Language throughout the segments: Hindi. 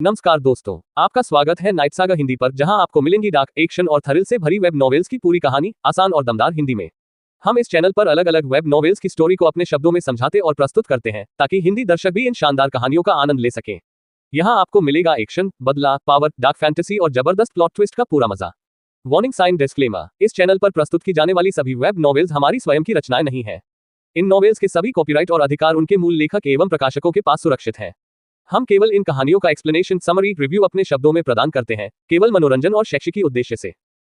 नमस्कार दोस्तों, आपका स्वागत है नाइट सागा हिंदी पर, जहां आपको मिलेंगी डार्क, एक्शन और थ्रिल से भरी वेब नॉवेल्स की पूरी कहानी, आसान और दमदार हिंदी में। हम इस चैनल पर अलग अलग वेब नॉवेल्स की स्टोरी को अपने शब्दों में समझाते और प्रस्तुत करते हैं, ताकि हिंदी दर्शक भी इन शानदार कहानियों का आनंद ले सकें। यहाँ आपको मिलेगा एक्शन, बदला, पावर, डार्क फैंटेसी और जबरदस्त प्लॉट ट्विस्ट का पूरा मजा। वार्निंग साइन डिस्क्लेमर, इस चैनल पर प्रस्तुत की जाने वाली सभी वेब नॉवेल्स हमारी स्वयं की रचनाएं नहीं है। इन नॉवेल्स के सभी कॉपीराइट और अधिकार उनके मूल लेखक एवं प्रकाशकों के पास सुरक्षित है। हम केवल इन कहानियों का एक्सप्लेनेशन, समरी, रिव्यू अपने शब्दों में प्रदान करते हैं, केवल मनोरंजन और शैक्षिकी उद्देश्य से।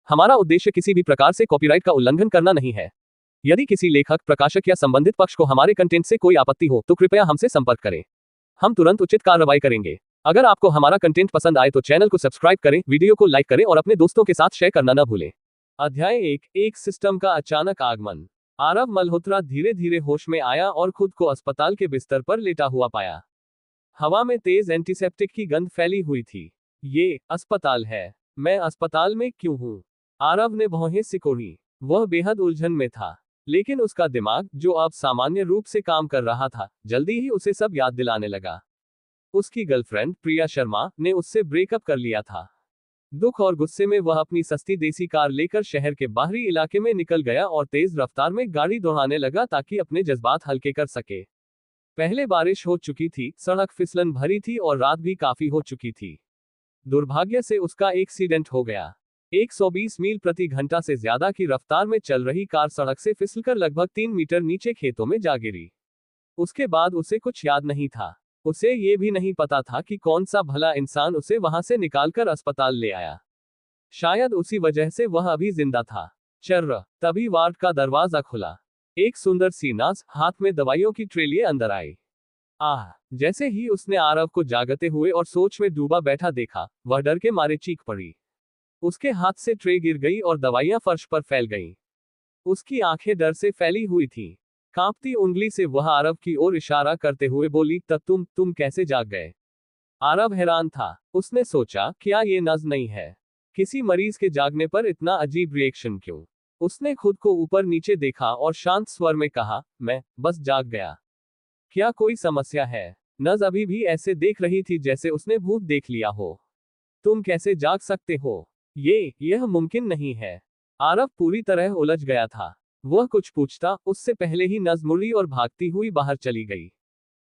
हमारा उद्देश्य किसी भी प्रकार से कॉपीराइट का उल्लंघन करना नहीं है। यदि किसी लेखक, प्रकाशक या संबंधित पक्ष को हमारे कंटेंट से कोई आपत्ति हो तो कृपया हमसे संपर्क करें। हम तुरंत उचित कार्रवाई करेंगे। अगर आपको हमारा कंटेंट पसंद आए तो चैनल को सब्सक्राइब करें, वीडियो को लाइक करें और अपने दोस्तों के साथ शेयर करना न भूलें। अध्याय 1, एक सिस्टम का अचानक आगमन। आरव मल्होत्रा धीरे धीरे होश में आया और खुद को अस्पताल के बिस्तर पर लेटा हुआ पाया। हवा में तेज एंटीसेप्टिक की गंध फैली हुई थी। ये अस्पताल है, मैं अस्पताल में क्यों हूं? आरव ने भौहें सिकोड़ी। वह बेहद उलझन में था, लेकिन उसका दिमाग, जो अब सामान्य रूप से काम कर रहा था, जल्दी ही उसे सब याद दिलाने लगा। उसकी गर्लफ्रेंड प्रिया शर्मा ने उससे ब्रेकअप कर लिया था। दुख और गुस्से में वह अपनी सस्ती देसी कार लेकर शहर के बाहरी इलाके में निकल गया और तेज रफ्तार में गाड़ी दौड़ाने लगा ताकि अपने जज्बात हल्के कर सके। पहले बारिश हो चुकी थी, सड़क फिसलन भरी थी और रात भी काफी हो चुकी थी। दुर्भाग्य से उसका एक्सीडेंट हो गया। 120 मील प्रति घंटा से ज्यादा की रफ्तार में चल रही कार सड़क से फिसलकर लगभग 3 मीटर नीचे खेतों में जा गिरी। उसके बाद उसे कुछ याद नहीं था। उसे ये भी नहीं पता था कि कौन सा भला इंसान उसे वहां से निकालकर अस्पताल ले आया। शायद उसी वजह से वह अभी जिंदा था। चर्र, तभी वार्ड का दरवाजा खुला। एक सुंदर सी नर्स हाथ में दवाइयों की ट्रे लिए अंदर आई। जैसे ही उसने आरव को जागते हुए और सोच में डूबा बैठा देखा, वह डर के मारे चीख पड़ी। उसके हाथ से ट्रे गिर गई और दवाइयां फर्श पर फैल गईं। उसकी आंखें डर से फैली हुई थीं। कांपती उंगली से वह आरव की ओर इशारा करते हुए बोली, तब तुम कैसे जाग गए? आरव हैरान था। उसने सोचा, क्या ये नज़ नहीं है? किसी मरीज के जागने पर इतना अजीब रिएक्शन क्यों? उसने खुद को ऊपर नीचे देखा और शांत स्वर में कहा, मैं बस जाग गया। क्या कोई समस्या है? नज़ अभी भी ऐसे देख रही थी जैसे उसने भूत देख लिया हो। तुम कैसे जाग सकते हो? यह मुमकिन नहीं है। आरव पूरी तरह उलझ गया था। वह कुछ पूछता, उससे पहले ही नज़ मुड़ी और भागती हुई बाहर चली गई।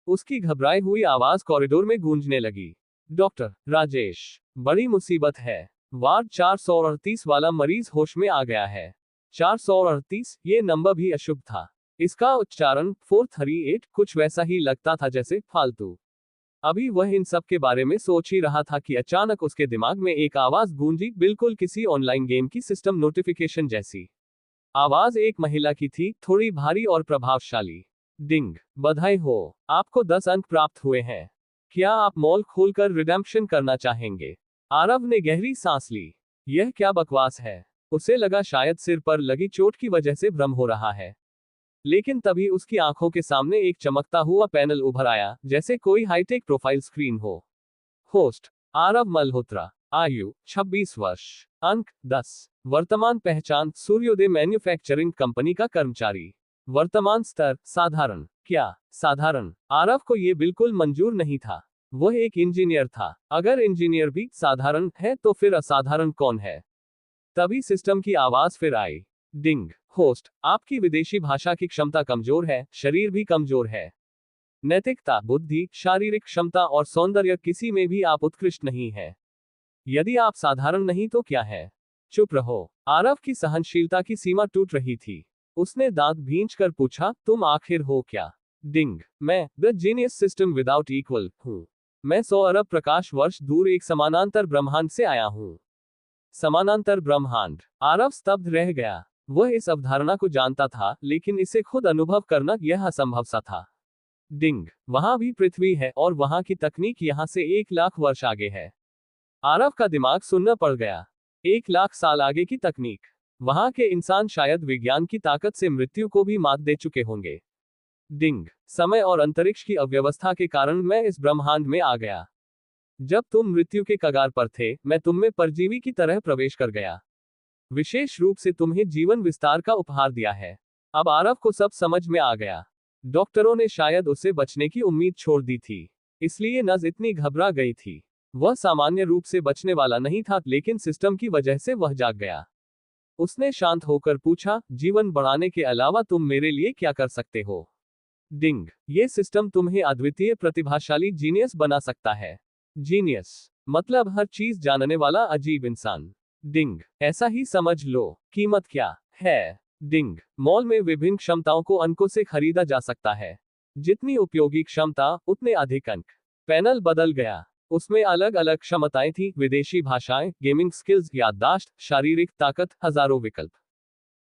उसकी घबराई हुई आवाज कॉरिडोर में गूंजने लगी। डॉक्टर राजेश, बड़ी मुसीबत है। वार्ड 438 वाला मरीज होश में आ गया है। 438, ये नंबर भी अशुभ था। इसका उच्चारण 438 कुछ वैसा ही लगता था जैसे फालतू। अभी वह इन सब के बारे में सोच ही रहा था कि अचानक उसके दिमाग में एक आवाज गूंजी, बिल्कुल किसी ऑनलाइन गेम की सिस्टम नोटिफिकेशन जैसी। आवाज एक महिला की थी, थोड़ी भारी और प्रभावशाली। डिंग, बधाई हो, आपको 10 अंक प्राप्त हुए हैं। क्या आप मॉल खोलकर रिडेम्पशन करना चाहेंगे? आरव ने गहरी सांस ली। यह क्या बकवास है? उसे लगा शायद सिर पर लगी चोट की वजह से भ्रम हो रहा है। लेकिन तभी उसकी आंखों के सामने एक चमकता हुआ पैनल उभर आया, जैसे कोई हाईटेक प्रोफाइल स्क्रीन हो। होस्ट आरव मल्होत्रा, आयु 26 वर्ष, अंक 10, वर्तमान पहचान सूर्योदय मैन्युफैक्चरिंग कंपनी का कर्मचारी, वर्तमान स्तर साधारण। क्या साधारण? आरव को यह बिल्कुल मंजूर नहीं था। वह एक इंजीनियर था। अगर इंजीनियर भी साधारण है तो फिर असाधारण कौन है? तभी सिस्टम की आवाज फिर आई। डिंग, होस्ट, आपकी विदेशी भाषा की क्षमता कमजोर है, शरीर भी कमजोर है। नैतिकता, बुद्धि, शारीरिक क्षमता और सौंदर्य किसी में भी आप उत्कृष्ट नहीं है। यदि आप साधारण नहीं तो क्या है? चुप रहो। आरव की सहनशीलता की सीमा टूट रही थी। उसने दांत भींचकर पूछा, तुम आखिर हो क्या? डिंग, मैं the genius system without equal हूँ। मैं 100 अरब प्रकाश वर्ष दूर एक समानांतर ब्रह्मांड से आया हूँ। समानांतर ब्रह्मांड? आरव स्तब्ध रह गया। वह इस अवधारणा को जानता था, लेकिन इसे खुद अनुभव करना यह असंभव सा था। डिंग, वहां भी पृथ्वी है और वहां की तकनीक यहां से 1 लाख वर्ष आगे है। आरव का दिमाग सुन्न पड़ गया। 1 लाख साल आगे की तकनीक? वहां के इंसान शायद विज्ञान की ताकत से मृत्यु को भी मात दे चुके होंगे। डिंग, समय और अंतरिक्ष की अव्यवस्था के कारण मैं इस ब्रह्मांड में आ गया। जब तुम मृत्यु के कगार पर थे, मैं तुम में परजीवी की तरह प्रवेश कर गया। विशेष रूप से तुम्हें जीवन विस्तार का उपहार दिया है। अब आरव को सब समझ में आ गया। डॉक्टरों ने शायद उसे बचने की उम्मीद छोड़ दी थी, इसलिए नज़ इतनी घबरा गई थी। वह सामान्य रूप से बचने वाला नहीं था, लेकिन सिस्टम की वजह से वह जाग गया। उसने शांत होकर पूछा, जीवन बढ़ाने के अलावा तुम मेरे लिए क्या कर सकते हो? डिंग, ये सिस्टम तुम्हें अद्वितीय प्रतिभाशाली जीनियस बना सकता है। जीनियस मतलब हर चीज जानने वाला अजीब इंसान। डिंग, ऐसा ही समझ लो। कीमत क्या है? डिंग, मॉल में विभिन्न क्षमताओं को अंकों से खरीदा जा सकता है। जितनी उपयोगी क्षमता उतने अधिक अंक। पैनल बदल गया। उसमें अलग अलग क्षमताएं थी, विदेशी भाषाएं, गेमिंग स्किल्स, याददाश्त, शारीरिक ताकत, हजारों विकल्प।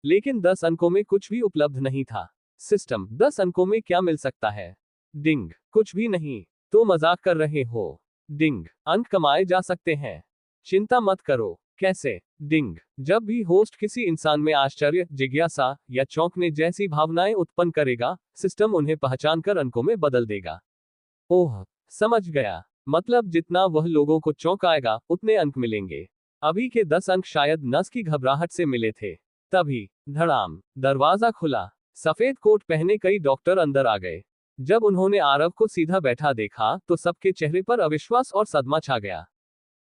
लेकिन 10 अंकों में कुछ भी उपलब्ध नहीं था। सिस्टम, 10 अंकों में क्या मिल सकता है? डिंग, कुछ भी नहीं। तो मजाक कर रहे हो? डिंग, अंक कमाए जा सकते हैं। चिंता मत करो। कैसे? डिंग, जब भी होस्ट किसी इंसान में आश्चर्य, जिज्ञासा या चौंकने जैसी भावनाएं उत्पन्न करेगा, सिस्टम उन्हें पहचानकर अंकों में बदल देगा। ओह, समझ गया। मतलब जितना वह लोगों को चौंकाएगा, उतने अंक मिलेंगे। अभी के 10 अंक शायद नस की घबराहट से मिले थे। तभी धड़ाम, दरवाजा खुला। सफेद कोट पहने कई डॉक्टर अंदर आ गए। जब उन्होंने आरव को सीधा बैठा देखा, तो सबके चेहरे पर अविश्वास और सदमा छा गया।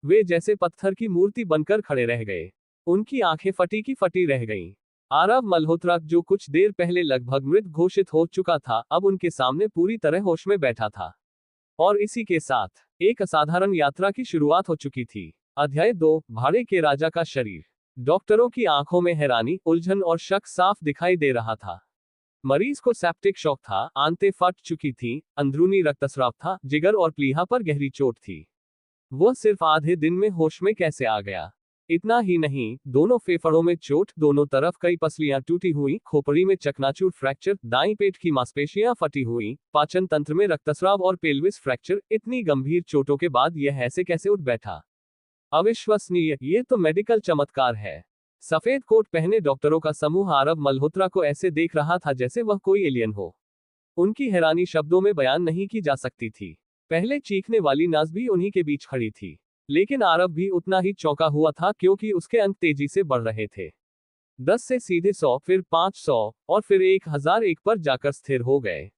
वे जैसे पत्थर की मूर्ति बनकर खड़े रह गए। उनकी आंखें फटी की फटी रह गईं। आरव मल्होत्रा, जो कुछ देर पहले लगभग मृत घोषित हो चुका था, अब उनके सामने पूरी तरह होश में बैठा था। और इसी के साथ एक असाधारण यात्रा की शुरुआत हो चुकी थी। अध्याय 2, भाड़े के राजा का शरीर। डॉक्टरों की आंखों में हैरानी, उलझन और शक साफ दिखाई दे रहा था। मरीज को सेप्टिक शॉक था, आंतें फट चुकी थीं, अंदरूनी रक्तस्राव था, जिगर और प्लीहा पर गहरी चोट थी। वह सिर्फ आधे दिन में होश में कैसे आ गया? इतना ही नहीं, दोनों फेफड़ों में चोट, दोनों तरफ कई पसलियां टूटी हुई, खोपड़ी में चकनाचूर फ्रैक्चर, दाईं पेट की मांसपेशियां फटी हुई, पाचन तंत्र में रक्तस्राव और पेल्विस फ्रैक्चर। इतनी गंभीर चोटों के बाद यह ऐसे कैसे उठ बैठा? अविश्वसनीय, ये तो मेडिकल चमत्कार है। सफेद कोट पहने डॉक्टरों का समूह आरव मल्होत्रा को ऐसे देख रहा था जैसे वह कोई एलियन हो। उनकी हैरानी शब्दों में बयान नहीं की जा सकती थी। पहले चीखने वाली नाज भी उन्हीं के बीच खड़ी थी। लेकिन आरव भी उतना ही चौंका हुआ था, क्योंकि उसके अंक तेजी से बढ़ रहे थे। 10 से सीधे 100, फिर 500, और फिर 1001 पर जाकर स्थिर हो गए।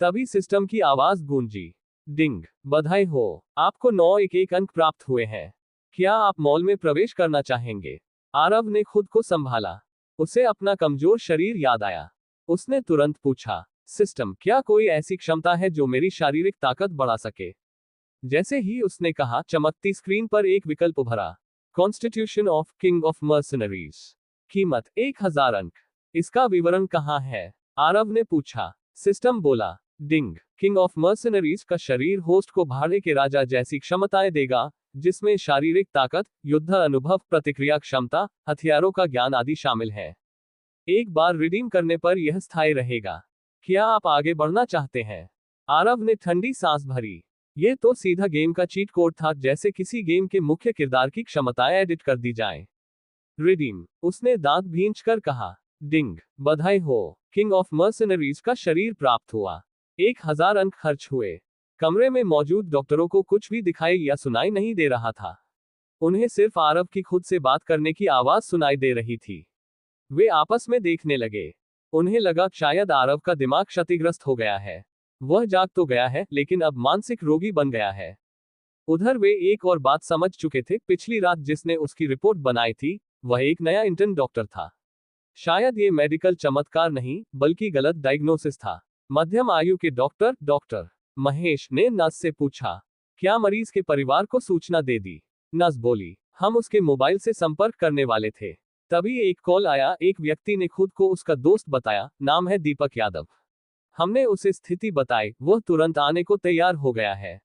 तभी सिस्टम की आवाज गूंजी, डिंग, बधाई हो, आपको 911 अंक प्राप्त हुए हैं। क्या आप मॉल में प्रवेश करना चाहेंगे? आरव ने खुद को संभाला। उसे अपना कमजोर शरीर याद आया। उसने तुरंत पूछा, सिस्टम, क्या कोई ऐसी क्षमता है जो मेरी शारीरिक ताकत बढ़ा सके? जैसे ही उसने कहा, चमकती स्क्रीन पर एक विकल्प उभरा, constitution of king of mercenaries. कीमत 1000 अंक। इसका विवरण कहाँ है? आरव ने पूछा। सिस्टम बोला, डिंग, किंग ऑफ मर्सनरीज का शरीर होस्ट को भाड़े के राजा जैसी क्षमताएं देगा, जिसमें शारीरिक ताकत, युद्ध अनुभव, प्रतिक्रिया क्षमता, हथियारों का ज्ञान आदि शामिल है। एक बार रिडीम करने पर यह स्थायी रहेगा। क्या आप आगे बढ़ना चाहते हैं? आरव ने ठंडी सांस भरी। यह तो सीधा गेम का चीट कोड था, जैसे किसी गेम के मुख्य किरदार की क्षमताएं एडिट कर दी जाएं। रिडीम, उसने दांत भींचकर कहा। डिंग, बधाई हो, किंग ऑफ मर्सनरीज का शरीर प्राप्त हुआ। 1000 अंक खर्च हुए। कमरे में मौजूद डॉक्टरों को कुछ भी दिखाई या सुनाई नहीं दे रहा था। उन्हें सिर्फ आरव की खुद से बात करने की आवाज सुनाई दे रही थी। वे आपस में देखने लगे। उन्हें लगा शायद आरव का दिमाग क्षतिग्रस्त हो गया है। वह जाग तो गया है, लेकिन अब मानसिक रोगी बन गया है। उधर वे एक और बात समझ चुके थे। पिछली रात जिसने उसकी रिपोर्ट बनाई थी, वह एक नया इंटर्न डॉक्टर था। शायद ये मेडिकल चमत्कार नहीं, बल्कि गलत डायग्नोसिस था। मध्यम आयु के डॉक्टर महेश ने नर्स से पूछा, क्या मरीज के परिवार को सूचना दे दी? नर्स बोली, हम उसके मोबाइल से संपर्क करने वाले थे। तभी एक कॉल आया। एक व्यक्ति ने खुद को उसका दोस्त बताया, नाम है दीपक यादव। हमने उसे स्थिति बताई, वह तुरंत आने को तैयार हो गया है।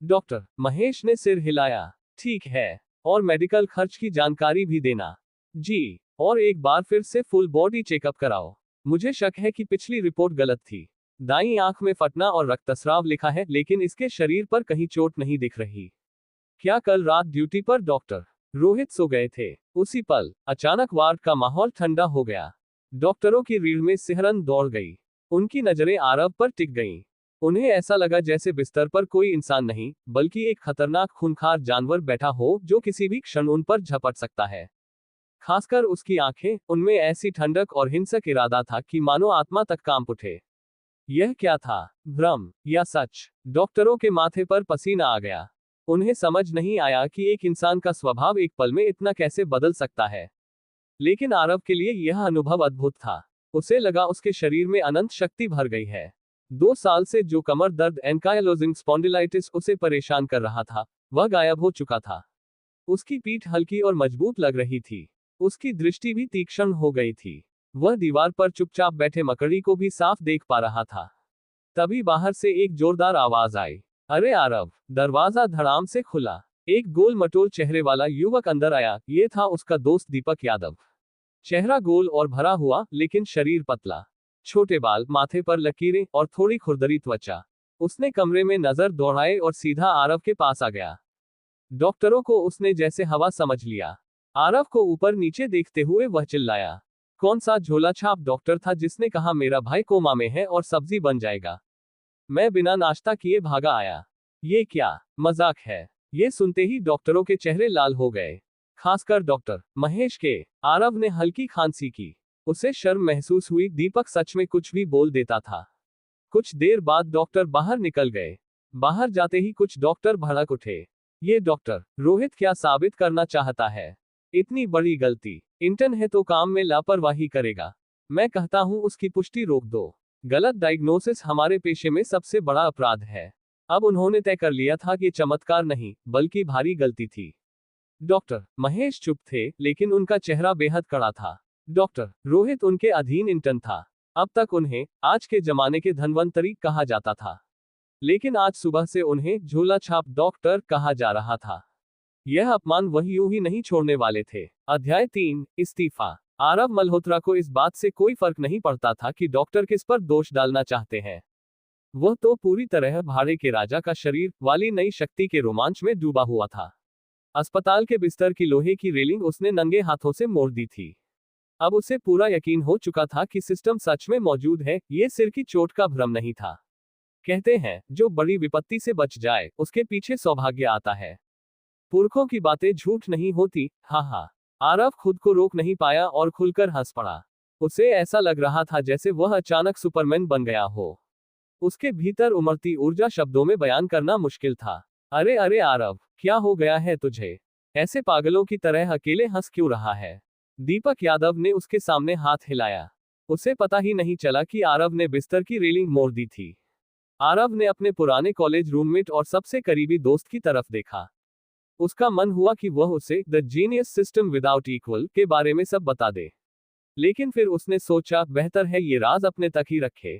डॉक्टर महेश ने सिर हिलाया। ठीक है, और मेडिकल खर्च की जानकारी भी देना। जी, और एक बार फिर से फुल बॉडी चेकअप कराओ। मुझे शक है कि पिछली रिपोर्ट गलत थी। दाईं आंख में फटना और रक्तस्राव लिखा है, लेकिन इसके शरीर पर कहीं चोट नहीं दिख रही। क्या कल रात ड्यूटी पर डॉक्टर रोहित सो गए थे? उसी पल अचानक वार्ड का माहौल ठंडा हो गया। डॉक्टरों की रीढ़ में सिहरन दौड़ गई। उनकी नजरें आरव पर टिक गईं। उन्हें ऐसा लगा जैसे बिस्तर पर कोई इंसान नहीं, बल्कि एक खतरनाक खूंखार जानवर बैठा हो, जो किसी भी क्षण उन पर झपट सकता है। खासकर उसकी आंखें, उनमें ऐसी ठंडक और हिंसक इरादा था कि मानो आत्मा तक कांप उठे। यह क्या था, भ्रम या सच? डॉक्टरों के माथे पर पसीना आ गया। उन्हें समझ नहीं आया कि एक इंसान का स्वभाव एक पल में इतना कैसे बदल सकता है। लेकिन आरव के लिए यह अनुभव अद्भुत था। उसे लगा उसके शरीर में अनंत शक्ति भर गई है। 2 साल से जो कमर दर्द एंकाइलोजिंग स्पॉन्डिलाइटिस उसे परेशान कर रहा था, वह गायब हो चुका था। उसकी पीठ हल्की और मजबूत लग रही थी। उसकी दृष्टि भी तीक्ष्ण हो गई थी। वह दीवार पर चुपचाप बैठे मकड़ी को भी साफ देख पा रहा था। तभी बाहर से एक जोरदार आवाज आई, अरे आरव! दरवाजा धड़ाम से खुला। एक गोल मटोल चेहरे वाला युवक अंदर आया। ये था उसका दोस्त दीपक यादव। चेहरा गोल और भरा हुआ, लेकिन शरीर पतला। छोटे बाल, माथे पर लकीरें और थोड़ी खुरदरी त्वचा। उसने कमरे में नजर दौड़ाई और सीधा आरव के पास आ गया। डॉक्टरों को उसने जैसे हवा समझ लिया। आरव को ऊपर नीचे देखते हुए वह चिल्लाया, कौन सा झोला छाप डॉक्टर था जिसने कहा मेरा भाई कोमा में है और सब्जी बन जाएगा? मैं बिना नाश्ता किए भागा आया। ये क्या मजाक है? ये सुनते ही डॉक्टरों के चेहरे लाल हो गए, खासकर डॉक्टर महेश के। आरव ने हल्की खांसी की। उसे शर्म महसूस हुई। दीपक सच में कुछ भी बोल देता था। कुछ देर बाद डॉक्टर बाहर निकल गए। बाहर जाते ही कुछ डॉक्टर भड़क उठे। ये डॉक्टर रोहित क्या साबित करना चाहता है? इतनी बड़ी गलती। इंटर्न है तो काम में लापरवाही करेगा। मैं कहता हूं उसकी पुष्टि रोक दो। गलत डायग्नोसिस हमारे पेशे में सबसे बड़ा अपराध है। अब उन्होंने तय कर लिया था कि चमत्कार नहीं, बल्कि भारी गलती थी। डॉक्टर महेश चुप थे, लेकिन उनका चेहरा बेहद कड़ा था। डॉक्टर रोहित उनके अधीन इंटर्न था। अब तक उन्हें आज के जमाने के धनवंतरी कहा जाता था, लेकिन आज सुबह से उन्हें झोला छाप डॉक्टर कहा जा रहा था। यह अपमान वह यूं ही नहीं छोड़ने वाले थे। अध्याय 3, इस्तीफा। आरव मल्होत्रा को इस बात से कोई फर्क नहीं पड़ता था कि डॉक्टर किस पर दोष डालना चाहते हैं। वह तो पूरी तरह भाड़े के राजा का शरीर वाली नई शक्ति के रोमांच में डूबा हुआ था। अस्पताल के बिस्तर की लोहे की रेलिंग उसने नंगे हाथों से मोड़ दी थी। अब उसे पूरा यकीन हो चुका था कि सिस्टम सच में मौजूद है, ये सिर की चोट का भ्रम नहीं था। कहते हैं, जो बड़ी विपत्ति से बच जाए, उसके पीछे सौभाग्य आता है। पुरखों की बातें झूठ नहीं होती। हाँ। आरव खुद को रोक नहीं पाया और खुलकर हंस पड़ा। उसे ऐसा लग रहा था जैसे वह अचानक सुपरमैन बन गया हो। उसके भीतर उमड़ती ऊर्जा शब्दों में बयान करना मुश्किल था। अरे आरव, क्या हो गया है तुझे? ऐसे पागलों की तरह अकेले हंस क्यों रहा है? दीपक यादव ने उसके सामने हाथ हिलाया। उसे पता ही नहीं चला कि आरव ने बिस्तर की रेलिंग मोड़ दी थी। आरव ने अपने पुराने कॉलेज रूममेट और सबसे करीबी दोस्त की तरफ देखा। उसका मन हुआ कि वह उसे the genius system without equal के बारे में सब बता दे। लेकिन फिर उसने सोचा, बेहतर है ये राज अपने तक ही रखे।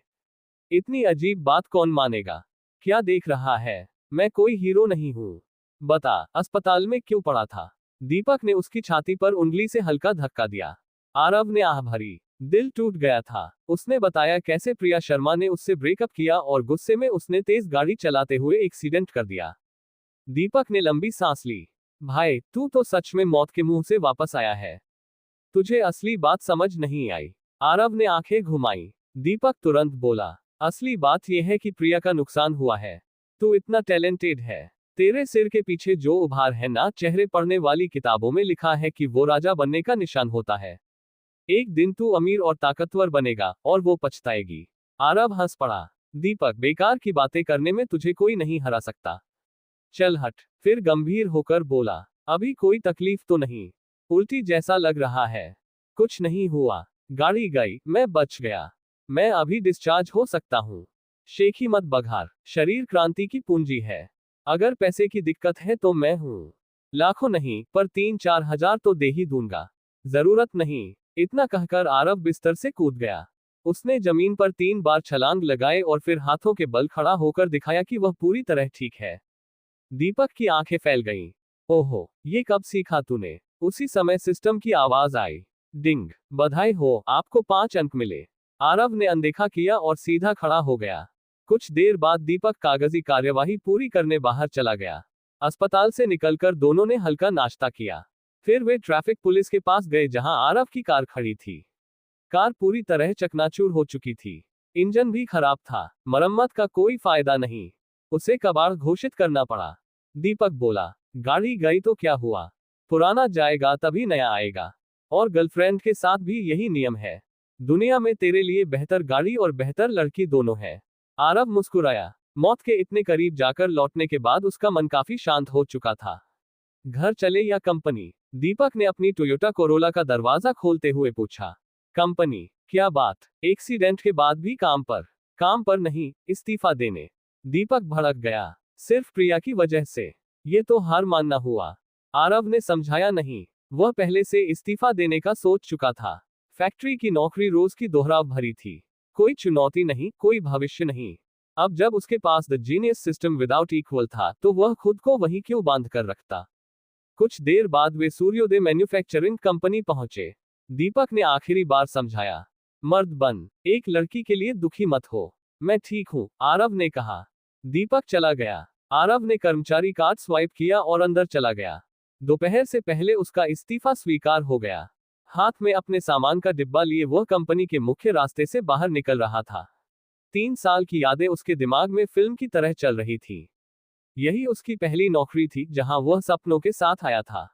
इतनी अजीब बात कौन मानेगा? क्या देख रहा है? मैं कोई हीरो नहीं हूं। बता, अस्पताल में क्यों पड़ा था? दीपक ने उसकी छाती पर उंगली से हल्का धक्का दिया। आरव ने आह भरी। दिल टूट गया था। उसने बताया कैसे प्रिया शर्मा ने उससे ब्रेकअप किया और गुस्से में उसने तेज गाड़ी चलाते हुए एक्सीडेंट कर दिया। दीपक ने लंबी सांस ली। भाई, तू तो सच में मौत के मुंह से वापस आया है। तुझे असली बात समझ नहीं आई। आरव ने आंखें घुमाई। दीपक तुरंत बोला, असली बात यह है कि प्रिया का नुकसान हुआ है। तू इतना टैलेंटेड है। तेरे सिर के पीछे जो उभार है ना, चेहरे पढ़ने वाली किताबों में लिखा है कि वो राजा बनने का निशान होता है। एक दिन तू अमीर और ताकतवर बनेगा और वो पछताएगी। आरव हंस पड़ा। दीपक, बेकार की बातें करने में तुझे कोई नहीं हरा सकता। चल हट। फिर गंभीर होकर बोला, अभी कोई तकलीफ तो नहीं? उल्टी जैसा लग रहा है। कुछ नहीं हुआ। गाड़ी गई, मैं बच गया। मैं अभी डिस्चार्ज हो सकता हूँ। शेखी मत बघार। शरीर क्रांति की पूंजी है। अगर पैसे की दिक्कत है तो मैं हूँ। लाखों नहीं, पर 3-4 हजार तो दे ही दूंगा। जरूरत नहीं। इतना कहकर आरव बिस्तर से कूद गया। उसने जमीन पर 3 बार छलांग लगाए और फिर हाथों के बल खड़ा होकर दिखाया कि वह पूरी तरह ठीक है। दीपक की आंखें फैल गईं। ओहो, ये कब सीखा तूने? उसी समय सिस्टम की आवाज आई। डिंग। बधाई हो, आपको 5 अंक मिले। आरव ने अनदेखा किया और सीधा खड़ा हो गया। कुछ देर बाद दीपक कागजी कार्यवाही पूरी करने बाहर चला गया। अस्पताल से निकलकर दोनों ने हल्का नाश्ता किया। फिर वे ट्रैफिक पुलिस के पास गए जहां आरव की कार खड़ी थी। कार पूरी तरह चकनाचूर हो चुकी थी। इंजन भी खराब था। मरम्मत का कोई फायदा नहीं। उसे कबाड़ घोषित करना पड़ा। दीपक बोला, गाड़ी गई तो क्या हुआ? पुराना जाएगा तभी नया आएगा। और गर्लफ्रेंड के साथ भी यही नियम है। दुनिया में तेरे लिए बेहतर गाड़ी और बेहतर लड़की दोनों है। आरव मुस्कुराया। मौत के इतने करीब जाकर लौटने के बाद उसका मन काफी शांत हो चुका था। घर चले या कंपनी? दीपक ने अपनी टोयोटा कोरोला का दरवाजा खोलते हुए पूछा। कंपनी? क्या बात, एक्सीडेंट के बाद भी काम पर? काम पर नहीं, इस्तीफा देने। दीपक भड़क गया। सिर्फ प्रिया की वजह से? ये तो हार मानना हुआ। आरव ने समझाया। नहीं, वह पहले से इस्तीफा देने का सोच चुका था। फैक्ट्री की नौकरी रोज की दोहराव भरी थी। कोई चुनौती नहीं, कोई भविष्य नहीं। अब जब उसके पास the genius system without equal था तो वह खुद को वहीं क्यों बांध कर रखता। कुछ देर बाद वे सूर्योदय मैन्युफैक्चरिंग कंपनी पहुंचे। दीपक ने आखिरी बार समझाया। मर्द बन, एक लड़की के लिए दुखी मत हो। मैं ठीक हूं, आरव ने कहा। दीपक चला गया। आरव ने कर्मचारी कार्ड स्वाइप किया और अंदर चला गया। दोपहर से पहले उसका इस्तीफा स्वीकार हो गया। हाथ में अपने सामान का डिब्बा लिए वह कंपनी के मुख्य रास्ते से बाहर निकल रहा था। 3 साल की यादें उसके दिमाग में फिल्म की तरह चल रही थी। यही उसकी पहली नौकरी थी जहां वह सपनों के साथ आया था।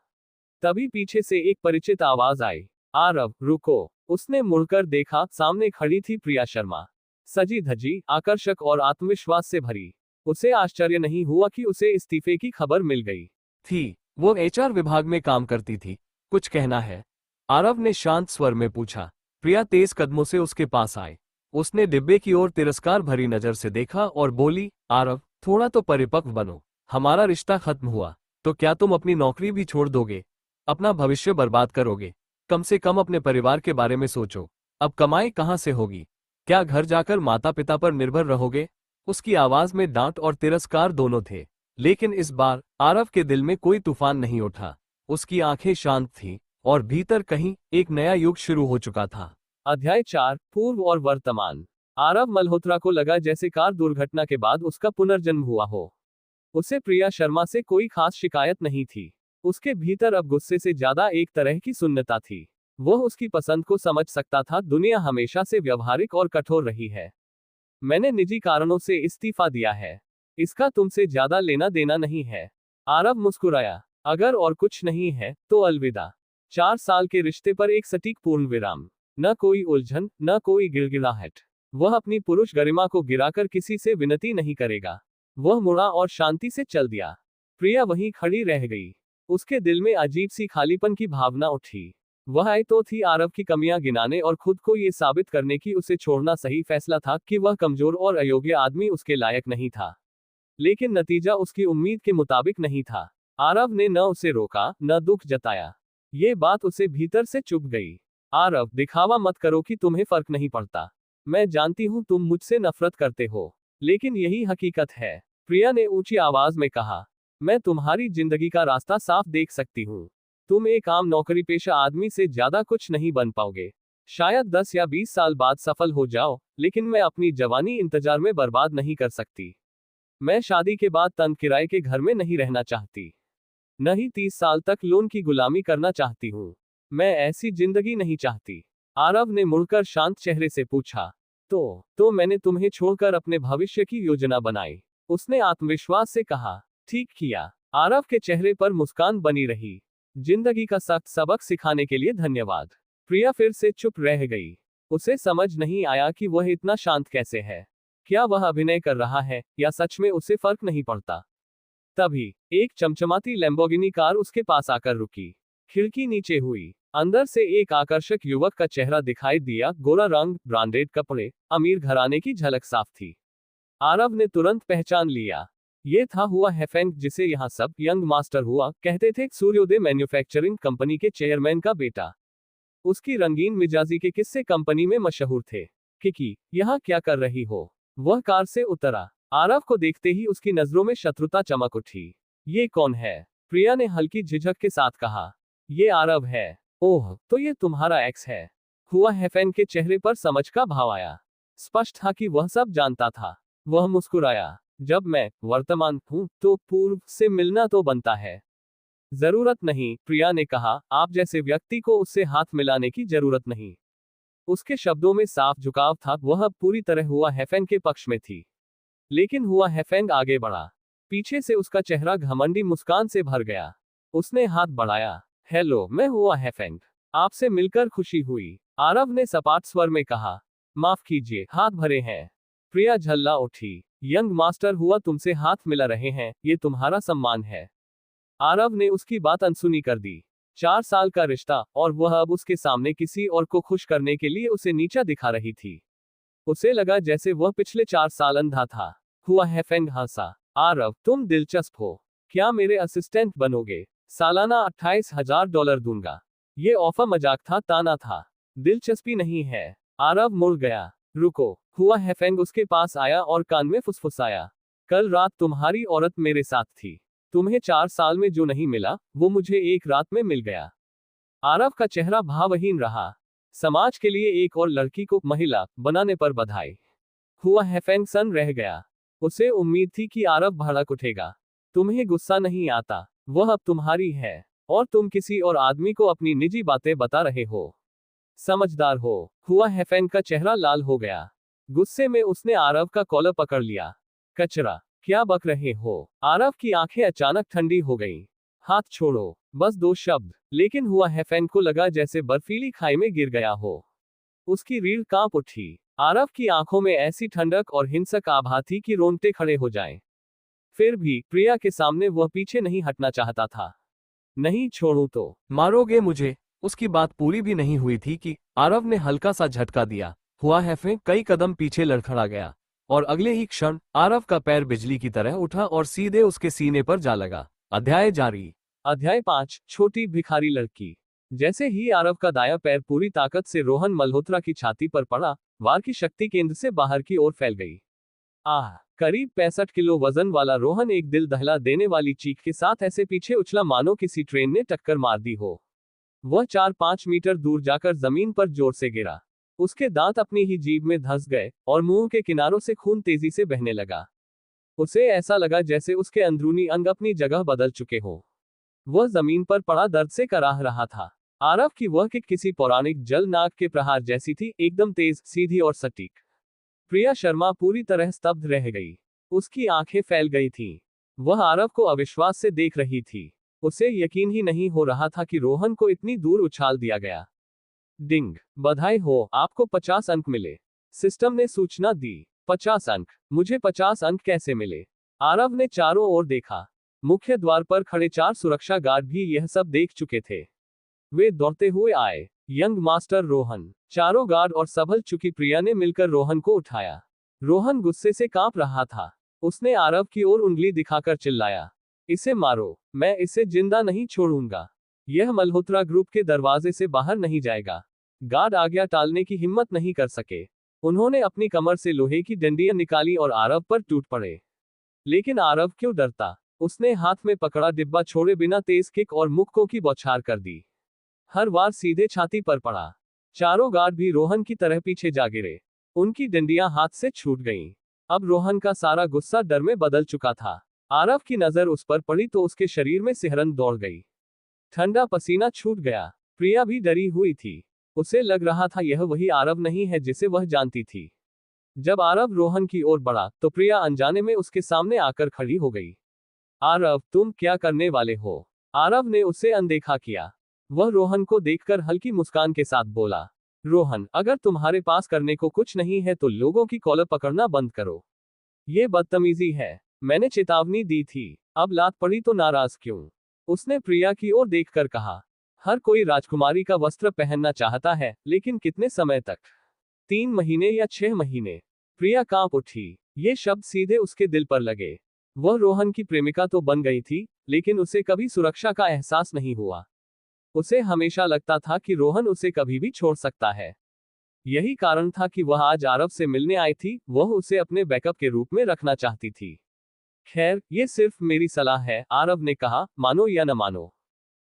तभी पीछे से एक परिचित आवाज आई। आरव, रुको। उसने मुड़कर देखा, सामने खड़ी थी प्रिया शर्मा। सजी धजी, आकर्षक और आत्मविश्वास से भरी। उसे आश्चर्य नहीं हुआ कि उसे इस्तीफे की खबर मिल गई थी। वो एचआर विभाग में काम करती थी। कुछ कहना है? आरव ने शांत स्वर में पूछा। प्रिया तेज कदमों से उसके पास आए। उसने डिब्बे की ओर तिरस्कार भरी नजर से देखा और बोली, आरव, थोड़ा तो परिपक्व बनो। हमारा रिश्ता खत्म हुआ तो क्या तुम अपनी नौकरी भी छोड़ दोगे? अपना भविष्य बर्बाद करोगे? कम से कम अपने परिवार के बारे में सोचो। अब कमाई कहां से होगी? क्या घर जाकर माता पिता पर निर्भर रहोगे? उसकी आवाज में डांट और तिरस्कार दोनों थे। लेकिन इस बार आरव के दिल में कोई तूफान नहीं उठा। उसकी आंखें शांत थीं और भीतर कहीं एक नया युग शुरू हो चुका था। अध्याय 4, पूर्व और वर्तमान। आरव मल्होत्रा को लगा जैसे कार दुर्घटना के बाद उसका पुनर्जन्म हुआ हो। उसे प्रिया शर्मा से कोई खास शिकायत नहीं थी। उसके भीतर अब गुस्से से ज्यादा एक तरह की सुन्नता थी। वह उसकी पसंद को समझ सकता था। दुनिया हमेशा से व्यवहारिक और कठोर रही है। मैंने निजी कारणों से इस्तीफा दिया है। इसका तुमसे ज्यादा लेना देना नहीं है। आरव मुस्कुराया। अगर और कुछ नहीं है तो अलविदा। 4 साल के रिश्ते पर एक सटीक पूर्ण विराम। न कोई उलझन, न कोई गिड़गिड़ाहट। वह अपनी पुरुष गरिमा को गिराकर किसी से विनती नहीं करेगा। वह मुड़ा और शांति से चल दिया। प्रिया वहीं खड़ी रह गई। उसके दिल में अजीब सी खालीपन की भावना उठी। वह आई तो थी आरव की कमियां गिनाने और खुद को ये साबित करने की उसे छोड़ना सही फैसला था कि वह कमजोर और अयोग्य आदमी उसके लायक नहीं था। लेकिन नतीजा उसकी उम्मीद के मुताबिक नहीं था। आरव ने न उसे रोका, न दुख जताया। ये बात उसे भीतर से चुभ गई। आरव, दिखावा मत करो कि तुम्हें फर्क नहीं पड़ता। मैं जानती हूं तुम मुझसे नफरत करते हो, लेकिन यही हकीकत है। प्रिया ने ऊंची आवाज में कहा। मैं तुम्हारी जिंदगी का रास्ता साफ देख सकती हूं। तुम एक आम नौकरी पेशा आदमी से ज्यादा कुछ नहीं बन पाओगे। शायद 10 या 20 साल बाद सफल हो जाओ, लेकिन मैं अपनी जवानी इंतजार में बर्बाद नहीं कर सकती। मैं शादी के बाद तन किराए के घर में नहीं रहना चाहती। न ही 30 साल तक लोन की गुलामी करना चाहती हूँ। मैं ऐसी जिंदगी नहीं चाहती। आरव ने मुड़कर शांत चेहरे से पूछा। तो मैंने तुम्हें छोड़कर अपने भविष्य की योजना बनाई। उसने आत्मविश्वास से कहा। ठीक किया। आरव के चेहरे पर मुस्कान बनी रही। जिंदगी का सख्त सबक सिखाने के लिए धन्यवाद। प्रिया फिर से चुप रह गई। उसे समझ नहीं आया कि वह इतना शांत कैसे है। क्या वह अभिनय कर रहा है या सच में उसे फर्क नहीं पड़ता? तभी एक चमचमाती लैम्बोर्गिनी कार उसके पास आकर रुकी। खिड़की नीचे हुई। अंदर से एक आकर्षक युवक का चेहरा दिखाई दिया। गोरा रंग, ब्रांडेड कपड़े, अमीर घराने की झलक साफ थी। आरव ने तुरंत पहचान लिया। ये था हुआ हेफेंग, जिसे यहाँ सब यंग मास्टर हुआ कहते थे। सूर्योदय मैन्युफैक्चरिंग कंपनी के चेयरमैन का बेटा। उसकी रंगीन मिजाजी के किस्से कंपनी में मशहूर थे। किकी, यहाँ क्या कर रही हो? वह कार से उतरा। आरव को देखते ही उसकी नजरों में शत्रुता चमक उठी। ये कौन है? प्रिया ने हल्की झिझक के साथ कहा। ये आरव है। ओह, तो ये तुम्हारा एक्स है। हुआ हेफेंग के चेहरे पर समझ का भाव आया। स्पष्ट था कि वह सब जानता था। वह मुस्कुराया। जब मैं वर्तमान हूं तो पूर्व से मिलना तो बनता है। जरूरत नहीं, प्रिया ने कहा। आप जैसे व्यक्ति को उससे हाथ मिलाने की जरूरत नहीं। उसके शब्दों में साफ झुकाव था। वह पूरी तरह हुआ हेफेंग के पक्ष में थी। लेकिन हुआ हेफेंग आगे बढ़ा। पीछे से उसका चेहरा घमंडी मुस्कान से भर गया। उसने हाथ बढ़ाया। हेलो, मैं हुआ हेफेंग। आपसे मिलकर खुशी हुई। आरव ने सपाट स्वर में कहा। माफ कीजिए, हाथ भरे हैं। प्रिया झल्ला उठी। यंग मास्टर हुआ तुमसे हाथ मिला रहे हैं, ये तुम्हारा सम्मान है। आरव ने उसकी बात अनसुनी कर दी। 4 साल का रिश्ता, और वह अब उसके सामने किसी और को खुश करने के लिए उसे नीचा दिखा रही थी। उसे लगा जैसे वह पिछले 4 साल अंधा था। हुआ हैफेंग हंसा। आरव, तुम दिलचस्प हो। क्या मेरे असिस्टेंट बनोगे? सालाना $28,000 दूंगा। ये ऑफर मजाक था, ताना था। दिलचस्पी नहीं है। आरव मुड़ गया। रुको। हुआ हैफेंग उसके पास आया और कान में फुसफुसाया। कल रात तुम्हारी औरत मेरे साथ थी। तुम्हें 4 साल में जो नहीं मिला, वो मुझे एक रात में मिल गया। आरव का चेहरा भावहीन रहा। समाज के लिए एक और लड़की को महिला बनाने पर बधाई। हुआ हैफेंग सन रह गया। उसे उम्मीद थी कि आरव भड़क उठेगा। तुम्हें गुस्सा नहीं आता? वह अब तुम्हारी है, और तुम किसी और आदमी को अपनी निजी बातें बता रहे हो। समझदार हो। हुआ हैफेंग का चेहरा लाल हो गया। गुस्से में उसने आरव का कॉलर पकड़ लिया। कचरा, क्या बक रहे हो? आरव की आंखें अचानक ठंडी हो गईं। हाथ छोड़ो। बस 2 शब्द, लेकिन हुआ हैफेंग को लगा जैसे बर्फीली खाई में गिर गया हो। उसकी रीढ़ कांप उठी। आरव की आंखों में ऐसी ठंडक और हिंसक आभा थी कि रोंगटे खड़े हो जाएं। फिर भी प्रिया के सामने वह पीछे नहीं हटना चाहता था। नहीं छोड़ूं तो मारोगे मुझे? उसकी बात पूरी भी नहीं हुई थी कि आरव ने हल्का सा झटका दिया। हुआ हैफेंग कई कदम पीछे लड़खड़ा गया, और अगले ही क्षण आरव का पैर बिजली की तरह उठा और सीधे उसके सीने पर जा लगा। अध्याय जारी। अध्याय 5, छोटी भिखारी लड़की। जैसे ही आरव का दायां पैर पूरी ताकत से रोहन मल्होत्रा की छाती पर पड़ा, वार की शक्ति केंद्र से बाहर की ओर फैल गई। आह! करीब 65 किलो वजन वाला रोहन एक दिल दहला देने वाली चीख के साथ ऐसे पीछे उछला मानो किसी ट्रेन ने टक्कर मार दी हो। वह 4-5 मीटर दूर जाकर जमीन पर जोर से गिरा। उसके दांत अपनी ही जीभ में धंस गए, और मुंह के किनारों से खून तेजी से बहने लगा। उसे ऐसा लगा जैसे उसके अंदरूनी अंग अपनी जगह बदल चुके हों। वह जमीन पर पड़ा दर्द से कराह रहा था। आरव की वह किक किसी पौराणिक जल नाग के प्रहार जैसी थी, एकदम तेज, सीधी और सटीक। प्रिया शर्मा पूरी तरह स्तब्ध रह गई। उसकी आंखें फैल गई थीं। वह आरव को अविश्वास से देख रही थी। उसे यकीन ही नहीं हो रहा था कि रोहन को इतनी दूर उछाल दिया गया। डिंग! बधाई हो, आपको 50 अंक मिले। सिस्टम ने सूचना दी। 50 अंक? मुझे 50 अंक कैसे मिले? आरव ने चारों ओर देखा। मुख्य द्वार पर खड़े 4 सुरक्षा गार्ड भी यह सब देख चुके थे। वे दौड़ते हुए आए। Young master Rohan. चारों गार्ड और संभल चुकी प्रिया ने मिलकर रोहन को उठाया। रोहन गुस्से से कांप रहा था। उसने आरव की ओर उंगली दिखाकर चिल्लाया, इसे मारो, मैं इसे जिंदा नहीं छोड़ूंगा। यह मल्होत्रा ग्रुप के दरवाजे से बाहर नहीं जाएगा। गार्ड आज्ञा टालने की हिम्मत नहीं कर सके। उन्होंने अपनी कमर से लोहे की डंडियां निकाली और आरव पर टूट पड़े। लेकिन आरव क्यों डरता? उसने हाथ में पकड़ा डिब्बा छोड़े बिना तेज किक और मुक्कों की बौछार कर दी। हर वार सीधे छाती पर पड़ा। चारों गार्ड भी रोहन की तरह पीछे जा गिरे। उनकी डंडियां हाथ से छूट गईं। अब रोहन का सारा गुस्सा डर में बदल चुका था। आरव की नजर उस पर पड़ी तो उसके शरीर में सिहरन दौड़ गई। ठंडा पसीना छूट गया। प्रिया भी डरी हुई थी। उसे लग रहा था यह वही आरव नहीं है जिसे वह जानती थी। जब आरव रोहन की ओर बढ़ा तो प्रिया अनजाने में उसके सामने आकर खड़ी हो गई। आरव, तुम क्या करने वाले हो? आरव ने उसे अनदेखा किया। वह रोहन को देखकर हल्की मुस्कान के साथ बोला, रोहन, अगर तुम्हारे पास करने को कुछ नहीं है तो लोगों की कॉलर पकड़ना बंद करो। ये बदतमीजी है। मैंने चेतावनी दी थी। अब लात पड़ी तो नाराज क्यों? उसने प्रिया की ओर देखकर कहा। हर कोई राजकुमारी का वस्त्र पहनना चाहता है, लेकिन कितने समय तक? 3 महीने या 6 महीने? प्रिया कांप उठी। ये शब्द सीधे उसके दिल पर लगे। वह रोहन की प्रेमिका तो बन गई थी, लेकिन उसे कभी सुरक्षा का एहसास नहीं हुआ। उसे हमेशा लगता था कि रोहन उसे कभी भी छोड़ सकता है। यही कारण था कि वह आज आरव से मिलने आई थी। वह उसे अपने बैकअप के रूप में रखना चाहती थी। खैर, ये सिर्फ मेरी सलाह है, आरव ने कहा, मानो या न मानो।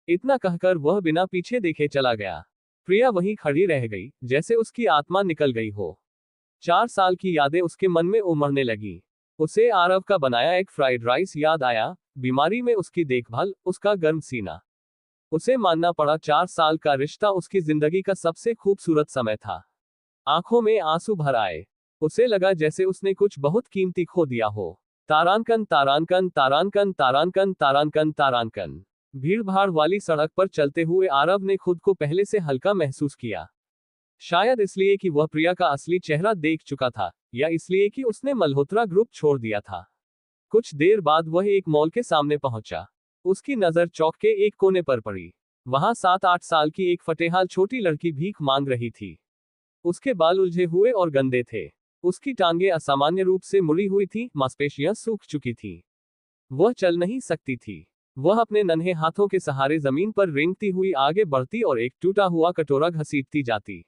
इतना कहकर वह बिना पीछे देखे चला गया। प्रिया वहीं खड़ी रह गई, जैसे उसकी आत्मा निकल गई हो। 4 साल की यादें उसके मन में उमड़ने लगी। उसे आरव का बनाया एक फ्राइड राइस याद आया, बीमारी में उसकी देखभाल, उसका गर्म सीना। उसे मानना पड़ा 4 साल का रिश्ता उसकी जिंदगी का सबसे खूबसूरत समय था। आंखों में आंसू भर आए। उसे लगा जैसे उसने कुछ बहुत कीमती खो दिया हो। तारांकन तारांकन तारांकन तारांकन तारांकन तारांकन। भीड़ भाड़ वाली सड़क पर चलते हुए आरव ने खुद को पहले से हल्का महसूस किया। शायद इसलिए कि वह प्रिया का असली चेहरा देख चुका था, या इसलिए कि उसने मल्होत्रा ग्रुप छोड़ दिया था। कुछ देर बाद वह एक मॉल के सामने पहुंचा। उसकी नजर चौक के एक कोने पर पड़ी। वहां 7-8 साल की एक फटेहाल छोटी लड़की भीख मांग रही थी। उसके बाल उलझे हुए और गंदे थे। उसकी टांगें असामान्य रूप से मुड़ी हुई थी, मांसपेशियां सूख चुकी थी। वह चल नहीं सकती थी। वह अपने नन्हे हाथों के सहारे जमीन पर रेंगती हुई आगे बढ़ती और एक टूटा हुआ कटोरा घसीटती जाती।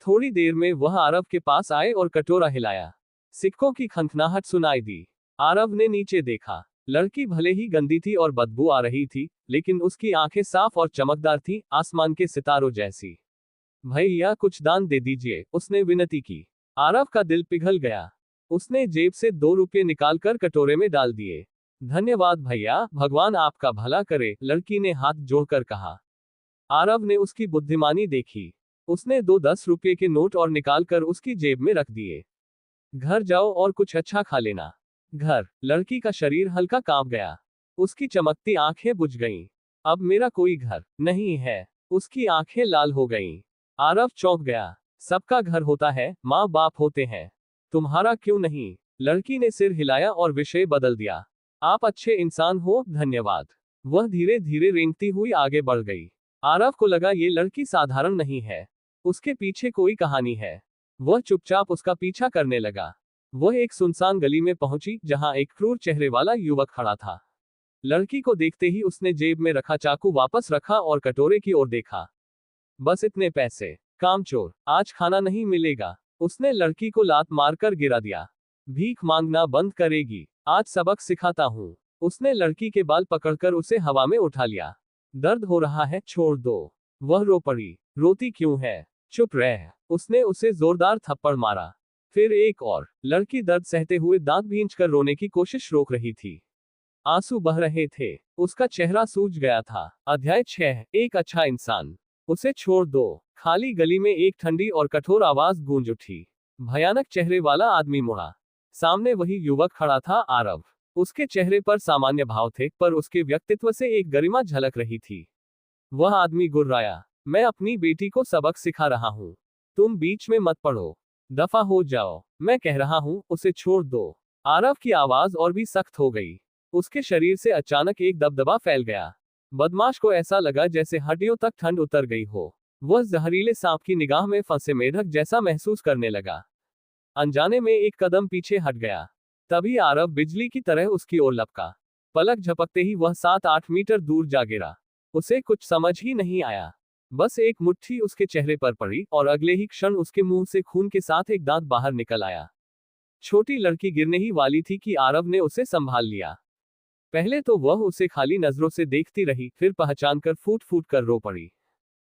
थोड़ी देर में वह आरव के पास आए और कटोरा हिलाया। सिक्कों की खनखनाहट सुनाई दी। आरव ने नीचे देखा। लड़की भले ही गंदी थी और बदबू आ रही थी, लेकिन उसकी आंखें साफ और चमकदार थीं, आसमान के सितारों जैसी। भैया कुछ दान दे दीजिए, उसने विनती की। आरव का दिल पिघल गया। उसने जेब से 2 रुपये निकालकर कटोरे में डाल दिए। धन्यवाद भैया, भगवान आपका भला करे, लड़की ने हाथ जोड़कर कहा। आरव ने उसकी बुद्धिमानी देखी। उसने 2 10 रुपये के नोट और निकालकर उसकी जेब में रख दिए। घर जाओ और कुछ अच्छा खा लेना। घर। लड़की का शरीर हल्का कांप गया। उसकी चमकती आंखें बुझ गईं। अब मेरा कोई घर नहीं है। उसकी आंखें लाल हो गईं। आरव चौंक गया। सबका घर होता है, माँ बाप होते हैं। तुम्हारा क्यों नहीं? लड़की ने सिर हिलाया और विषय बदल दिया। आप अच्छे इंसान हो, धन्यवाद। वह धीरे धीरे रेंगती हुई आगे बढ़ गई। आरव को लगा ये लड़की साधारण नहीं है। उसके पीछे कोई कहानी है। वह चुपचाप उसका पीछा करने लगा। वह एक सुनसान गली में पहुंची, जहां एक क्रूर चेहरे वाला युवक खड़ा था। लड़की को देखते ही उसने जेब में रखा चाकू वापस रखा और कटोरे की ओर देखा। बस इतने पैसे, कामचोर, आज खाना नहीं मिलेगा। उसने लड़की को लात मारकर गिरा दिया। भीख मांगना बंद करेगी, आज सबक सिखाता हूँ। उसने लड़की के बाल पकड़कर उसे हवा में उठा लिया। दर्द हो रहा है, छोड़ दो। वह रो पड़ी। रोती क्यों है? चुप रह। उसने उसे जोरदार थप्पड़ मारा। फिर एक और। लड़की दर्द सहते हुए दांत भींचकर रोने की कोशिश रोक रही थी। आंसू बह रहे थे। उसका चेहरा सूज गया था। अध्याय 6। एक अच्छा इंसान। उसे छोड़ दो। खाली गली में एक ठंडी और कठोर आवाज गूंज उठी। भयानक चेहरे वाला आदमी मुड़ा। सामने वही युवक खड़ा था, आरव। उसके चेहरे पर सामान्य भाव थे, पर उसके व्यक्तित्व से एक गरिमा झलक रही थी। वह आदमी गुर्राया। मैं अपनी बेटी को सबक सिखा रहा हूँ। तुम बीच में मत पड़ो। दफा हो जाओ। मैं कह रहा हूँ, उसे छोड़ दो। आरव की आवाज और भी सख्त हो गई। उसके शरीर से अचानक एक दबदबा फैल गया। बदमाश को ऐसा लगा जैसे हड्डियों तक ठंड उतर गई हो। वह जहरीले सांप की निगाह में फंसे मेढक जैसा महसूस करने लगा। अनजाने में एक कदम पीछे हट गया। तभी आरव बिजली की तरह उसकी ओर लपका। पलक झपकते ही वह 7-8 मीटर दूर जा गिरा। उसे कुछ समझ ही नहीं आया। बस एक मुट्ठी उसके चेहरे पर पड़ी और अगले ही क्षण उसके मुंह से खून के साथ एक दांत बाहर निकल आया। छोटी लड़की गिरने ही वाली थी कि आरव ने उसे संभाल लिया। पहले तो वह उसे खाली नजरों से देखती रही, फिर पहचानकर फूट फूट कर रो पड़ी।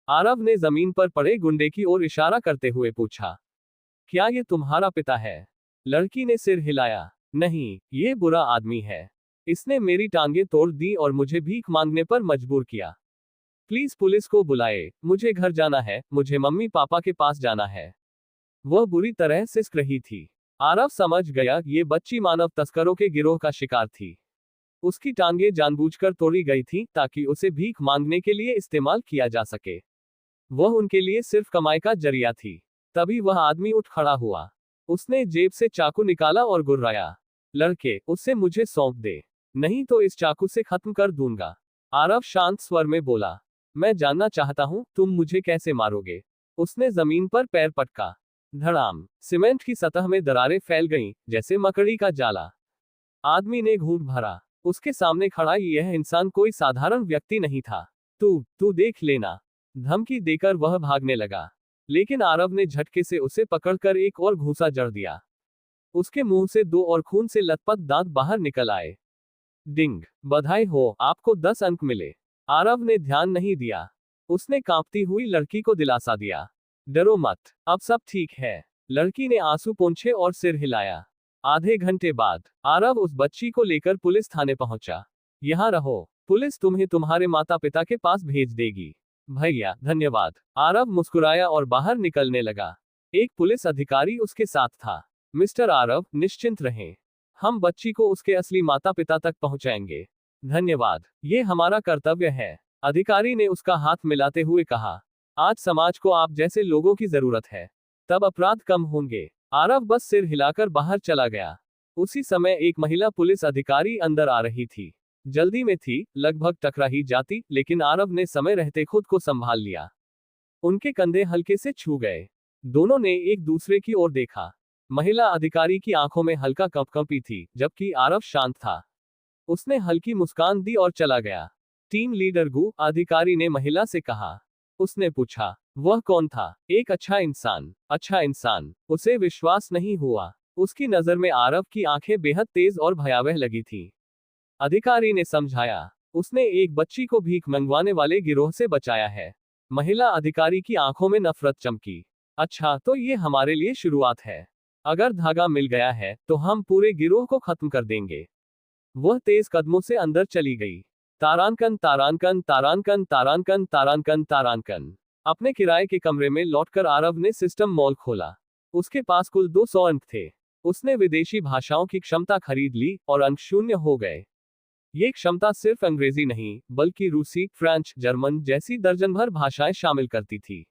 आरव ने जमीन पर पड़े गुंडे की ओर इशारा करते हुए पूछा, क्या ये तुम्हारा पिता है? लड़की ने सिर हिलाया। नहीं, ये बुरा आदमी है। इसने मेरी टांगें तोड़ दी और मुझे भीख मांगने पर मजबूर किया। प्लीज पुलिस को बुलाए, मुझे घर जाना है, मुझे मम्मी पापा के पास जाना है। वह बुरी तरह सिसक रही थी। आरव समझ गया, ये बच्ची मानव तस्करों के गिरोह का शिकार थी। उसकी टांगें जानबूझकर तोड़ी गई थीं, ताकि उसे भीख मांगने के लिए इस्तेमाल किया जा सके। वह उनके लिए सिर्फ कमाई का जरिया थी। तभी वह आदमी उठ खड़ा हुआ। उसने जेब से चाकू निकाला और गुर्राया, लड़के, उससे मुझे सौंप दे, नहीं तो इस चाकू से खत्म कर दूंगा। आरव शांत स्वर में बोला, मैं जानना चाहता हूं, तुम मुझे कैसे मारोगे? उसने जमीन पर पैर पटका। धड़ाम। सीमेंट की सतह में दरारें फैल गईं, जैसे मकड़ी का जाला। आदमी ने घूंट भरा। उसके सामने खड़ा यह इंसान कोई साधारण व्यक्ति नहीं था। तू देख लेना। धमकी देकर वह भागने लगा, लेकिन आरव ने झटके से उसे पकड़कर एक और घूंसा जड़ दिया। उसके मुंह से 2 और खून से लथपथ दांत बाहर निकल आए। डिंग। बधाई हो, आपको 10 अंक मिले। आरव ने ध्यान नहीं दिया। उसने कांपती हुई लड़की को दिलासा दिया, डरो मत, अब सब ठीक है। लड़की ने आंसू पोंछे और सिर हिलाया। आधे घंटे बाद आरव उस बच्ची को लेकर पुलिस थाने पहुंचा। यहाँ रहो, पुलिस तुम्हें तुम्हारे माता पिता के पास भेज देगी। भैया, धन्यवाद। आरव मुस्कुराया और बाहर निकलने लगा। एक पुलिस अधिकारी उसके साथ था। मिस्टर आरव, निश्चिंत रहें। हम बच्ची को उसके असली माता पिता तक पहुंचाएंगे। धन्यवाद, ये हमारा कर्तव्य है। अधिकारी ने उसका हाथ मिलाते हुए कहा। आज समाज को आप जैसे लोगों की जरूरत है, तब अपराध कम होंगे। आरव बस सिर हिलाकर बाहर चला गया। उसी समय एक महिला पुलिस अधिकारी अंदर आ रही थी। जल्दी में थी, लगभग टकरा ही जाती, लेकिन आरव ने समय रहते खुद को संभाल लिया। उनके कंधे हल्के से छू गए। दोनों ने एक दूसरे की ओर देखा। महिला अधिकारी की आंखों में हल्का कंपकंपी थी, जबकि आरव शांत था। उसने हल्की मुस्कान दी और चला गया। टीम लीडर गु अधिकारी ने महिला से कहा। उसने पूछा, वह कौन था? एक अच्छा इंसान। अच्छा इंसान? उसे विश्वास नहीं हुआ। उसकी नजर में आरव की आंखें बेहद तेज और भयावह लगी थी। अधिकारी ने समझाया, उसने एक बच्ची को भीख मंगवाने वाले गिरोह से बचाया है। महिला अधिकारी की आंखों में नफरत चमकी। अच्छा, तो ये हमारे लिए शुरुआत है। अगर धागा मिल गया है तो हम पूरे गिरोह को खत्म कर देंगे। वह तेज कदमों से अंदर चली गई। तारांकन तारांकन तारांकन तारांकन तारांकन तारांकन। अपने किराए के कमरे में लौटकर आरव ने सिस्टम मॉल खोला। उसके पास कुल 200 अंक थे। उसने विदेशी भाषाओं की क्षमता खरीद ली और अंक शून्य हो गए। ये क्षमता सिर्फ अंग्रेजी नहीं, बल्कि रूसी, फ्रेंच, जर्मन जैसी दर्जन भर भाषाएं शामिल करती थी।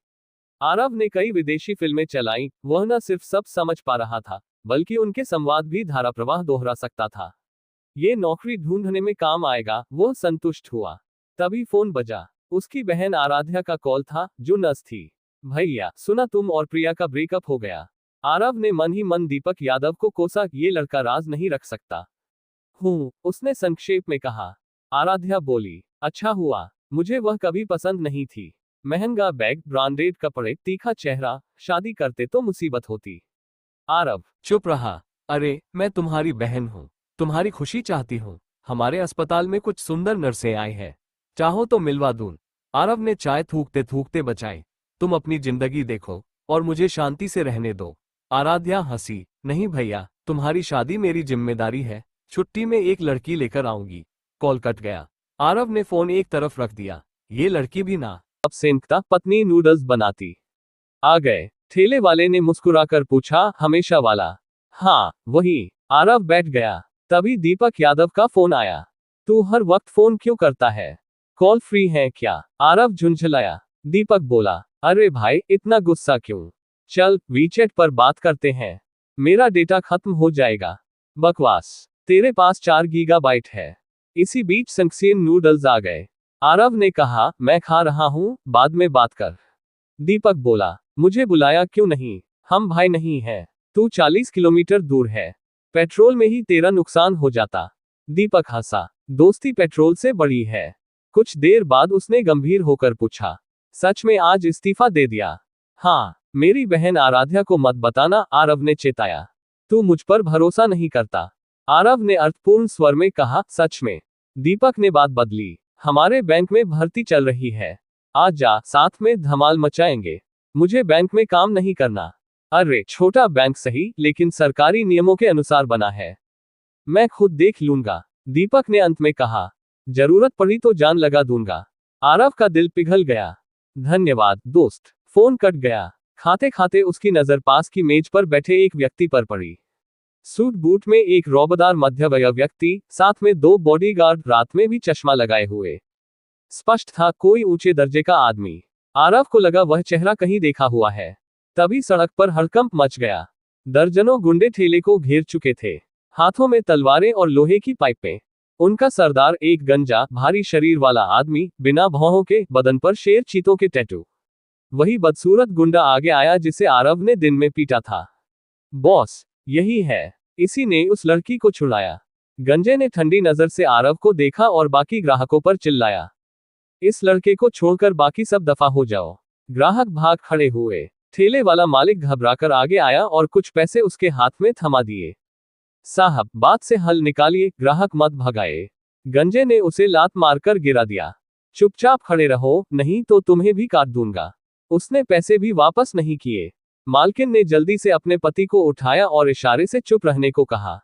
आरव ने कई विदेशी फिल्में चलाईं। वह न सिर्फ सब समझ पा रहा था, बल्कि उनके संवाद भी धारा प्रवाह दोहरा सकता था। ये नौकरी ढूंढने में काम आएगा, वह संतुष्ट हुआ। तभी फोन बजा। उसकी बहन आराध्या का कॉल था, जो नर्स थी। भैया, सुना तुम और प्रिया का ब्रेकअप हो गया। आरव ने मन ही मन दीपक यादव को कोसा, ये लड़का राज नहीं रख सकता। उसने संक्षेप में कहा। आराध्या बोली, अच्छा हुआ, मुझे वह कभी पसंद नहीं थी। महंगा बैग, ब्रांडेड कपड़े, तीखा चेहरा, शादी करते तो मुसीबत होती। आरव चुप रहा। अरे, मैं तुम्हारी बहन हूँ, तुम्हारी खुशी चाहती हूँ। हमारे अस्पताल में कुछ सुंदर नर्सें आई हैं, चाहो तो मिलवा दूं। आरव ने चाय थूकते थूकते बचाई। तुम अपनी जिंदगी देखो और मुझे शांति से रहने दो। आराध्या हंसी। नहीं भैया, तुम्हारी शादी मेरी जिम्मेदारी है। छुट्टी में एक लड़की लेकर आऊंगी। कॉल कट गया। आरव ने फोन एक तरफ रख दिया। ये लड़की भी ना। अब सेंकता पत्नी नूडल्स बनाती। आ गए। ठेले वाले ने मुस्कुराकर पूछा, हमेशा वाला? हाँ, वही। आरव बैठ गया। तभी दीपक यादव का फोन आया। तू हर वक्त फोन क्यों करता है? कॉल फ्री है क्या? आरव झुंझलाया। दीपक बोला, अरे भाई, इतना गुस्सा क्यों? चल, वीचैट पर बात करते हैं। मेरा डेटा खत्म हो जाएगा। बकवास, तेरे पास 4 गीगाबाइट है। इसी बीच संक्सेन नूडल्स आ गए। आरव ने कहा, मैं खा रहा हूं, बाद में बात कर। दीपक बोला, मुझे बुलाया क्यों नहीं? हम भाई नहीं हैं। तू 40 किलोमीटर दूर है। पेट्रोल में ही तेरा नुकसान हो जाता। दीपक हंसा। दोस्ती पेट्रोल से बड़ी है। कुछ देर बाद उसने गंभीर होकर पूछा, सच में आज इस्तीफा दे दिया? हाँ। मेरी बहन आराध्या को मत बताना, आरव ने चेताया। तू मुझ पर भरोसा नहीं करता। आरव ने अर्थपूर्ण स्वर में कहा, सच में। दीपक ने बात बदली। हमारे बैंक में भर्ती चल रही है। आज जा, साथ में धमाल मचाएंगे। मुझे बैंक में काम नहीं करना। अरे, छोटा बैंक सही, लेकिन सरकारी नियमों के अनुसार बना है। मैं खुद देख लूंगा, दीपक ने अंत में कहा। जरूरत पड़ी तो जान लगा दूंगा। आरव का दिल पिघल गया। धन्यवाद दोस्त। फोन कट गया। खाते खाते उसकी नजर पास की मेज पर बैठे एक व्यक्ति पर पड़ी। सूट बूट में एक रौबदार मध्यवयस्क व्यक्ति, साथ में 2 बॉडीगार्ड, रात में भी चश्मा लगाए हुए। स्पष्ट था कोई ऊंचे दर्जे का आदमी। आरव को लगा वह चेहरा कहीं देखा हुआ है। तभी सड़क पर हड़कंप मच गया। दर्जनों गुंडे ठेले को घेर चुके थे, हाथों में तलवारें और लोहे की पाइपें। उनका सरदार एक गंजा, भारी शरीर वाला आदमी, बिना भौहों के, बदन पर शेर चीतों के टैटू। वही बदसूरत गुंडा आगे आया जिसे आरव ने दिन में पीटा था। बॉस, यही है। इसी ने उस लड़की को छुड़ाया। गंजे ने ठंडी नजर से आरव को देखा और बाकी ग्राहकों पर चिल्लाया, इस लड़के को छोड़कर बाकी सब दफा हो जाओ। ग्राहक भाग खड़े हुए। ठेले वाला मालिक घबराकर आगे आया और कुछ पैसे उसके हाथ में थमा दिए। साहब, बात से हल निकालिए, ग्राहक मत भगाए। गंजे ने उसे लात मारकर गिरा दिया। चुपचाप खड़े रहो, नहीं तो तुम्हें भी काट दूंगा। उसने पैसे भी वापस नहीं किए। मालकिन ने जल्दी से अपने पति को उठाया और इशारे से चुप रहने को कहा।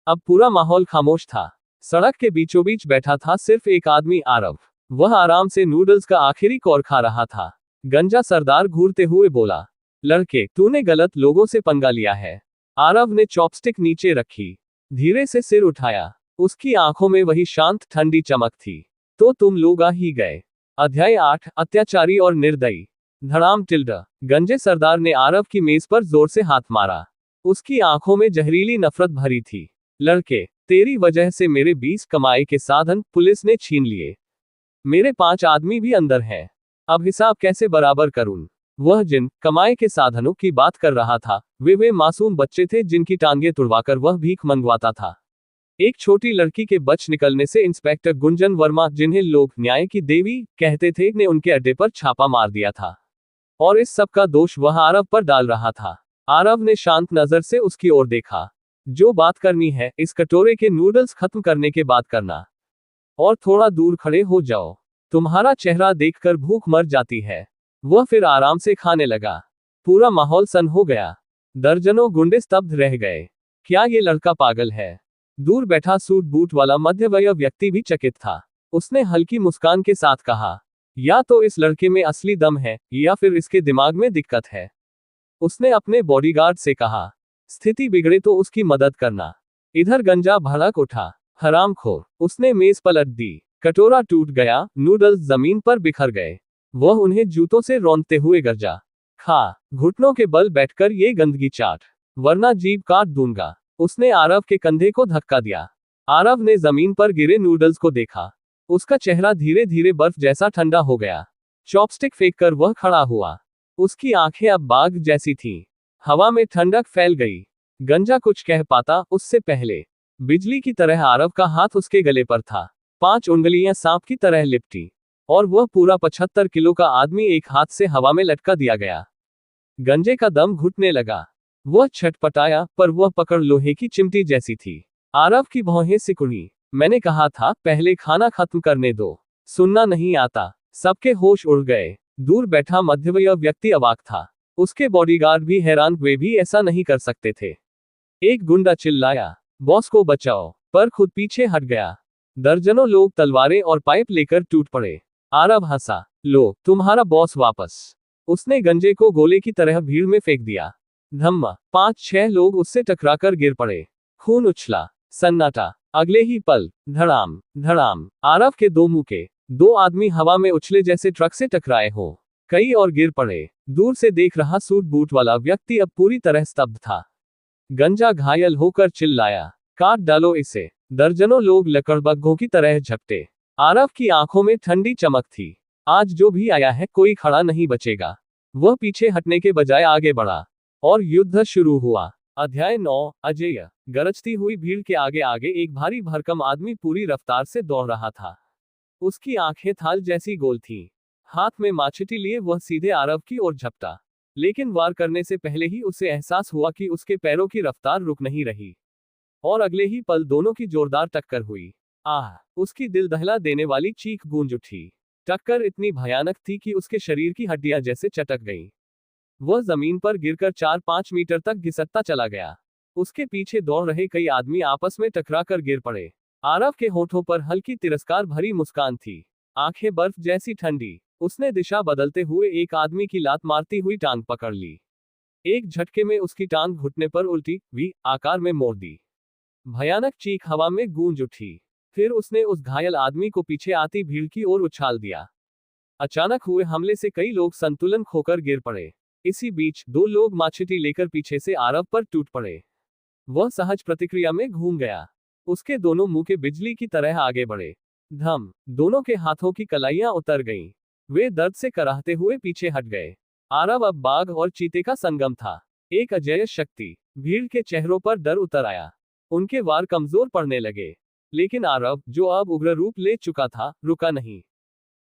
अब पूरा माहौल खामोश था। सड़क के बीचों बीच बैठा था सिर्फ एक आदमी, आरव। वह आराम से नूडल्स का आखिरी कौर खा रहा था। गंजा सरदार घूरते हुए बोला, लड़के, तूने गलत लोगों से पंगा लिया है। आरव ने चॉपस्टिक नीचे रखी, धीरे से सिर उठाया। उसकी आंखों में वही शांत ठंडी चमक थी। तो तुम लोग आ ही गए। अध्याय 8, अत्याचारी और निर्दयी। धड़ाम टिल्डा। गंजे सरदार ने आरव की मेज पर जोर से हाथ मारा। उसकी आंखों में जहरीली नफरत भरी थी। लड़के, तेरी वजह से मेरे 20 कमाई के साधन पुलिस ने छीन लिए। मेरे 5 आदमी भी अंदर हैं। अब हिसाब कैसे बराबर करूं? वह जिन कमाई के साधनों की बात कर रहा था, वे मासूम बच्चे थे जिनकी टांगे तुड़वाकर वह भीख मंगवाता था। एक छोटी लड़की के बच निकलने से इंस्पेक्टर गुंजन वर्मा, जिन्हें लोग न्याय की देवी कहते थे, ने उनके अड्डे पर छापा मार दिया था। और इस सब का दोष वह आरव पर डाल रहा था। आरव ने शांत नजर से उसकी ओर देखा। जो बात करनी है, इस कटोरे के नूडल्स खत्म करने के बाद करना। और थोड़ा दूर खड़े हो जाओ। तुम्हारा चेहरा देखकर भूख मर जाती है। वह फिर आराम से खाने लगा। पूरा माहौल सन हो गया। दर्जनों गुंडे स्तब्ध रह गए। क्या ये लड़का पागल है? दूर बैठा सूट बूट वाला मध्यवयस्क व्यक्ति भी चकित था। उसने हल्की मुस्कान के साथ कहा, या तो इस लड़के में असली दम है, या फिर इसके दिमाग में दिक्कत है। उसने अपने बॉडीगार्ड से कहा, स्थिति बिगड़े तो उसकी मदद करना। इधर गंजा भड़क उठा। हरामखोर। उसने मेज पलट दी। कटोरा टूट गया, नूडल्स जमीन पर बिखर गए। वह उन्हें जूतों से रौंदते हुए गरजा, खा, घुटनों के बल बैठकर ये गंदगी चाट, वरना जीभ काट दूंगा। उसने आरव के कंधे को धक्का दिया। आरव ने जमीन पर गिरे नूडल्स को देखा। उसका चेहरा धीरे धीरे बर्फ जैसा ठंडा हो गया। चॉपस्टिक फेंककर वह खड़ा हुआ। उसकी आंखें अब बाघ जैसी थीं। हवा में ठंडक फैल गई। गंजा कुछ कह पाता उससे पहले बिजली की तरह आरव का हाथ उसके गले पर था। 5 उंगलियां सांप की तरह लिपटी, और वह पूरा 75 किलो का आदमी एक हाथ से हवा में लटका दिया गया। गंजे का दम घुटने लगा। वह छटपटाया, पर वह पकड़ लोहे की चिमटी जैसी थी। आरव की भौहें सिकुड़ी। मैंने कहा था पहले खाना खत्म करने दो। सुनना नहीं आता। सबके होश उड़ गए। दूर बैठा मध्यवयस्क व्यक्ति अवाक था। उसके बॉडीगार्ड भी हैरान, वे भी ऐसा नहीं कर सकते थे। एक गुंडा चिल्लाया, बॉस को बचाओ, पर खुद पीछे हट गया। दर्जनों लोग तलवारें और पाइप लेकर टूट पड़े। आरव हंसा, लो, तुम्हारा बॉस वापस। उसने गंजे को गोले की तरह भीड़ में फेंक दिया। धम्मा। 5-6 लोग उससे टकराकर गिर पड़े। खून उछला। सन्नाटा। अगले ही पल, धड़ाम धड़ाम, आरव के 2 मुके 2 आदमी हवा में उछले जैसे ट्रक से टकराए हो। कई और गिर पड़े। दूर से देख रहा सूट बूट वाला व्यक्ति अब पूरी तरह स्तब्ध था। गंजा घायल होकर चिल्लाया, काट डालो इसे। दर्जनों लोग लकड़बग्घों की तरह झपटे। आरव की आंखों में ठंडी चमक थी। आज जो भी आया है, कोई खड़ा नहीं बचेगा। वह पीछे हटने के बजाय आगे बढ़ा, और युद्ध शुरू हुआ। अध्याय 9। अजेय। गरजती हुई भीड़ के आगे आगे एक भारी भरकम आदमी पूरी रफ्तार से दौड़ रहा था। उसकी आंखें थाल जैसी गोल थीं। हाथ में माचिटी लिए वह सीधे आरव की ओर झपटा। लेकिन वार करने से पहले ही उसे एहसास हुआ कि उसके पैरों की रफ्तार रुक नहीं रही। और अगले ही पल दोनों की जोरदार टक्कर हुई। आह! उसकी दिल दहला देने वाली चीख गूंज उठी। टक्कर इतनी भयानक थी कि उसके शरीर की हड्डियां जैसे चटक गईं। वह जमीन पर गिरकर 4-5 मीटर तक घिसटता चला गया। उसके पीछे दौड़ रहे कई आदमी आपस में टकराकर गिर पड़े। आरव के होठों पर हल्की तिरस्कार भरी मुस्कान थी। आंखें बर्फ जैसी ठंडी। उसने दिशा बदलते हुए एक आदमी की लात मारती हुई टांग पकड़ ली। एक झटके में उसकी टांग घुटने पर उल्टी वी आकार में मोड़ दी। भयानक चीख हवा में गूंज उठी। फिर उसने उस घायल आदमी को पीछे आती भीड़ की ओर उछाल दिया। अचानक हुए हमले से कई लोग संतुलन खोकर गिर पड़े। इसी बीच 2 लोग माचिटी लेकर पीछे से आरव पर टूट पड़े। वह सहज प्रतिक्रिया में घूम गया। उसके दोनों मुंह के बिजली की तरह आगे बढ़े। धम। दोनों के हाथों की कलाइयां उतर गईं। वे दर्द से कराहते हुए पीछे हट गए। आरव अब बाघ और चीते का संगम था। एक अजेय शक्ति। भीड़ के चेहरों पर डर उतर आया। उनके वार कमजोर पड़ने लगे। लेकिन आरव, जो अब उग्र रूप ले चुका था, रुका नहीं।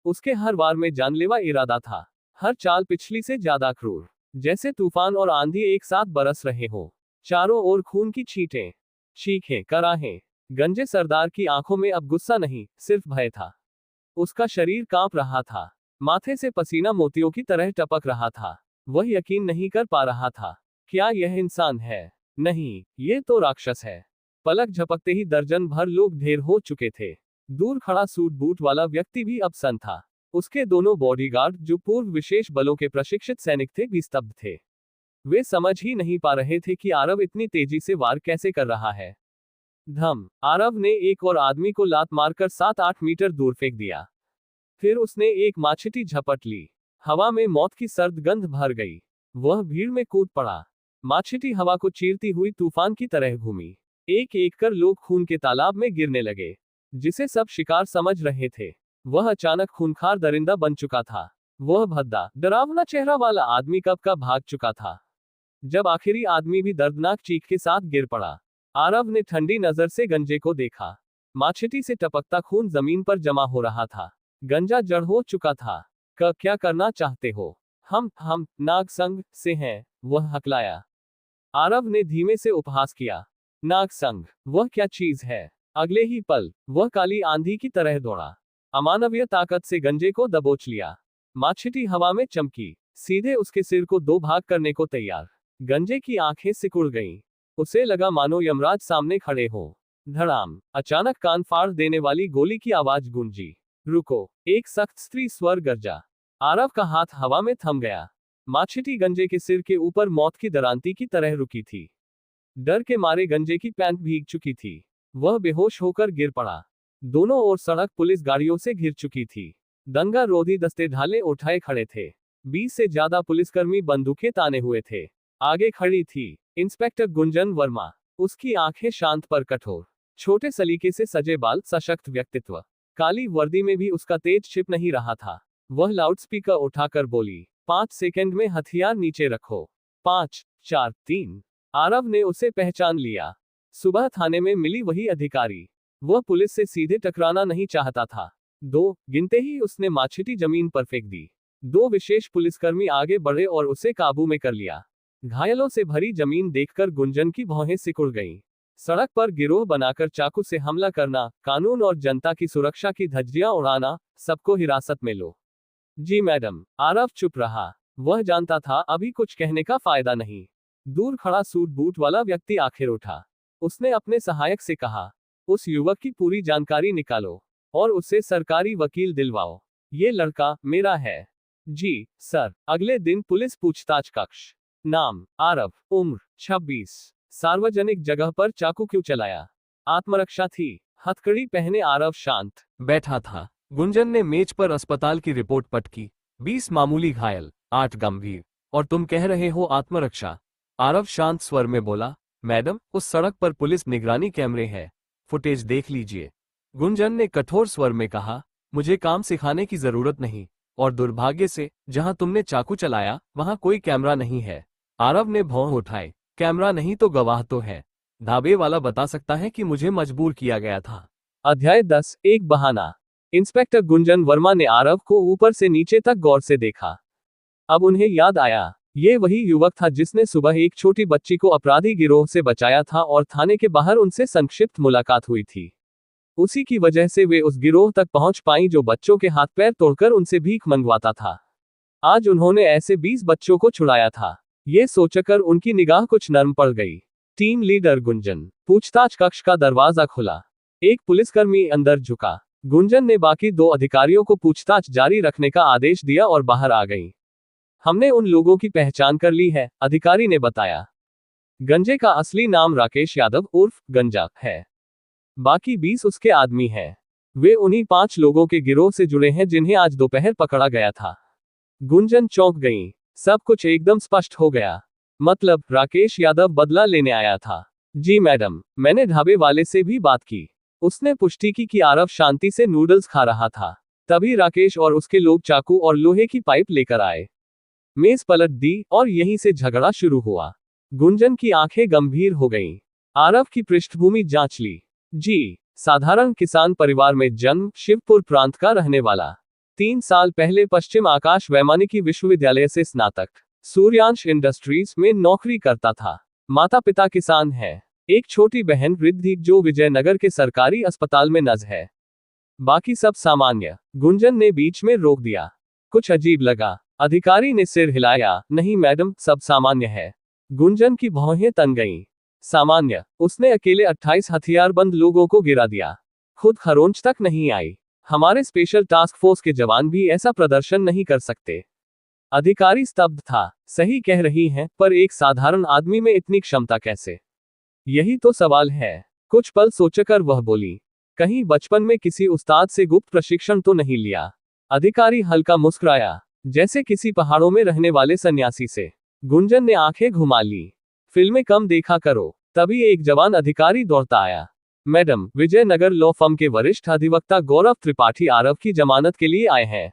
उसके हर वार में जानलेवा इरादा था। हर चाल पिछली से ज्यादा क्रूर। जैसे तूफान और आंधी एक साथ बरस रहे हो। चारों ओर खून की छींटें, चीखें, कराहें। गंजे सरदार की आंखों में अब गुस्सा नहीं, सिर्फ भय था। उसका शरीर कांप रहा था। माथे से पसीना मोतियों की तरह टपक रहा था। वह यकीन नहीं कर पा रहा था। क्या यह इंसान है? नहीं, ये तो राक्षस है। पलक झपकते ही दर्जन भर लोग ढेर हो चुके थे। दूर खड़ा सूट बूट वाला व्यक्ति भी अब सन्न था। उसके दोनों बॉडीगार्ड, जो पूर्व विशेष बलों के प्रशिक्षित सैनिक थे, भी स्तब्ध थे। वे समझ ही नहीं पा रहे थे कि आरव इतनी तेजी से वार कैसे कर रहा है। धम। आरव ने एक और आदमी को लात मारकर 7-8 मीटर दूर फेंक दिया। फिर उसने एक माचिटी झपट ली। हवा में मौत की सर्द गंध भर गई। वह भीड़ में कूद पड़ा। माछिटी हवा को चीरती हुई तूफान की तरह घूमी। एक एक कर लोग खून के तालाब में गिरने लगे, जिसे सब शिकार समझ रहे थे। वह अचानक खूंखार दरिंदा बन चुका था। वह भद्दा, डरावना चेहरा वाला आदमी कब का भाग चुका था। जब आखिरी आदमी भी दर्दनाक चीख के साथ गिर पड़ा, आरव ने ठंडी नजर से गंजे को देखा। माछिटी से टपकता खून जमीन पर जमा हो रहा था। गंजा जड़ हो चुका था। क्या करना चाहते हो? हम नाग संघ से हैं, वह हकलाया। आरव ने धीमे से उपहास किया। नाग संघ? वह क्या चीज है? अगले ही पल वह काली आंधी की तरह दौड़ा। अमानवीय ताकत से गंजे को दबोच लिया। माछिटी हवा में चमकी, सीधे उसके सिर को दो भाग करने को तैयार। गंजे की आंखें सिकुड़ गईं। उसे लगा मानो यमराज सामने खड़े हो। धड़ाम! अचानक कान फाड़ देने वाली गोली की आवाज गूंजी। रुको! एक सख्त स्त्री स्वर गरजा। आरव का हाथ हवा में थम गया। माछिटी गंजे के सिर के ऊपर मौत की दरांती की तरह रुकी थी। डर के मारे गंजे की पैंट भीग चुकी थी। वह बेहोश होकर गिर पड़ा। दोनों ओर सड़क पुलिस गाड़ियों से घिर चुकी थी। दंगा रोधी दस्ते ढाले उठाए खड़े थे। 20 से ज्यादा पुलिसकर्मी बंदूकें ताने हुए थे। आगे खड़ी थी इंस्पेक्टर गुंजन वर्मा। उसकी आंखें शांत पर कठोर, छोटे सलीके से सजे बाल, सशक्त व्यक्तित्व। काली वर्दी में भी उसका तेज छिप नहीं रहा था। वह लाउडस्पीकर उठाकर बोली, 5 सेकंड में हथियार नीचे रखो। 5, 4, 3। आरव ने उसे पहचान लिया। सुबह थाने में मिली वही अधिकारी। वह पुलिस से सीधे टकराना नहीं चाहता था। 2 गिनते ही उसने माछिटी जमीन पर फेंक दी। 2 विशेष पुलिसकर्मी आगे बढ़े और उसे काबू में कर लिया। घायलों से भरी जमीन देखकर गुंजन की भौहें सिकुड़ गईं। सड़क पर गिरोह बनाकर चाकू से हमला करना, कानून और जनता की सुरक्षा की धज्जियां उड़ाना, सबको हिरासत में लो। जी मैडम। आरव चुप रहा। वह जानता था अभी कुछ कहने का फायदा नहीं। दूर खड़ा सूट बूट वाला व्यक्ति आखिर उठा। उसने अपने सहायक से कहा, उस युवक की पूरी जानकारी निकालो और उसे सरकारी वकील दिलवाओ। ये लड़का मेरा है। जी सर। अगले दिन पुलिस पूछताछ कक्ष। नाम आरव, उम्र 26। सार्वजनिक जगह पर चाकू क्यों चलाया? आत्मरक्षा थी। हथकड़ी पहने आरव शांत बैठा था। गुंजन ने मेज पर अस्पताल की रिपोर्ट पटकी। 20 मामूली घायल, 8 गंभीर। और तुम कह रहे हो आत्मरक्षा? आरव शांत स्वर में बोला, मैडम, उस सड़क पर पुलिस निगरानी कैमरे है, फुटेज देख लीजिए। गुंजन ने कठोर स्वर में कहा, मुझे काम सिखाने की जरूरत नहीं, और दुर्भाग्य से जहां तुमने चाकू चलाया वहां कोई कैमरा नहीं है। आरव ने भौं उठाए। कैमरा नहीं तो गवाह तो है। ढाबे वाला बता सकता है कि मुझे मजबूर किया गया था। अध्याय 10, एक बहाना। इंस्पेक्टर गुंजन वर्मा ने आरव को ऊपर से नीचे तक गौर से देखा। अब उन्हें याद आया, ये वही युवक था जिसने सुबह एक छोटी बच्ची को अपराधी गिरोह से बचाया था और थाने के बाहर उनसे संक्षिप्त मुलाकात हुई थी। उसी की वजह से वे उस गिरोह तक पहुंच पाई जो बच्चों के हाथ पैर तोड़कर उनसे भीख मंगवाता था। आज उन्होंने ऐसे 20 बच्चों को छुड़ाया था। ये सोचकर उनकी निगाह कुछ नर्म पड़ गई। Team leader Gunjan. पूछताछ कक्ष का दरवाजा खुला। एक पुलिसकर्मी अंदर झुका। गुंजन ने बाकी 2 अधिकारियों को पूछताछ जारी रखने का आदेश दिया और बाहर आ गई। हमने उन लोगों की पहचान कर ली है, अधिकारी ने बताया। गंजे का असली नाम राकेश यादव उर्फ गंजा है। बाकी 20 उसके आदमी हैं। वे उन्हीं 5 लोगों के गिरोह से जुड़े हैं जिन्हें आज दोपहर पकड़ा गया था। गुंजन चौंक गई। सब कुछ एकदम स्पष्ट हो गया। मतलब राकेश यादव बदला लेने आया था? जी मैडम, मैंने ढाबे वाले से भी बात की। उसने पुष्टि की कि आरव शांति से नूडल्स खा रहा था। तभी राकेश और उसके लोग चाकू और लोहे की पाइप लेकर आए। मेज पलट दी और यहीं से झगड़ा शुरू हुआ। गुंजन की आंखें गंभीर हो गईं। आरव की पृष्ठभूमि जांच ली। जी, साधारण किसान परिवार में जन्म, शिवपुर प्रांत का रहने वाला। 3 साल पहले पश्चिम आकाश वैमानिकी विश्वविद्यालय से स्नातक। सूर्यांश इंडस्ट्रीज में नौकरी करता था। माता पिता किसान है। एक छोटी बहन रिद्धि जो विजयनगर के सरकारी अस्पताल में नर्स है। बाकी सब सामान्य। गुंजन ने बीच में रोक दिया। कुछ अजीब लगा। अधिकारी ने सिर हिलाया। नहीं मैडम, सब सामान्य है। गुंजन की भौहें तन गईं। सामान्य? उसने अकेले 28 हथियारबंद लोगों को गिरा दिया। खुद खरोंच तक नहीं आई। हमारे स्पेशल टास्क फोर्स के जवान भी ऐसा प्रदर्शन नहीं कर सकते। अधिकारी स्तब्ध था। सही कह रही हैं, पर एक साधारण आदमी में इतनी क्षमता कैसे? यही तो सवाल है। कुछ पल सोचकर वह बोली, कहीं बचपन में किसी उस्ताद से गुप्त प्रशिक्षण तो नहीं लिया? अधिकारी हल्का मुस्कुराया। जैसे किसी पहाड़ों में रहने वाले सन्यासी से। गुंजन ने आंखें घुमा ली। फिल्में कम देखा करो। तभी एक जवान अधिकारी दौड़ता आया। मैडम, विजयनगर लॉ फर्म के वरिष्ठ अधिवक्ता गौरव त्रिपाठी आरव की जमानत के लिए आए हैं।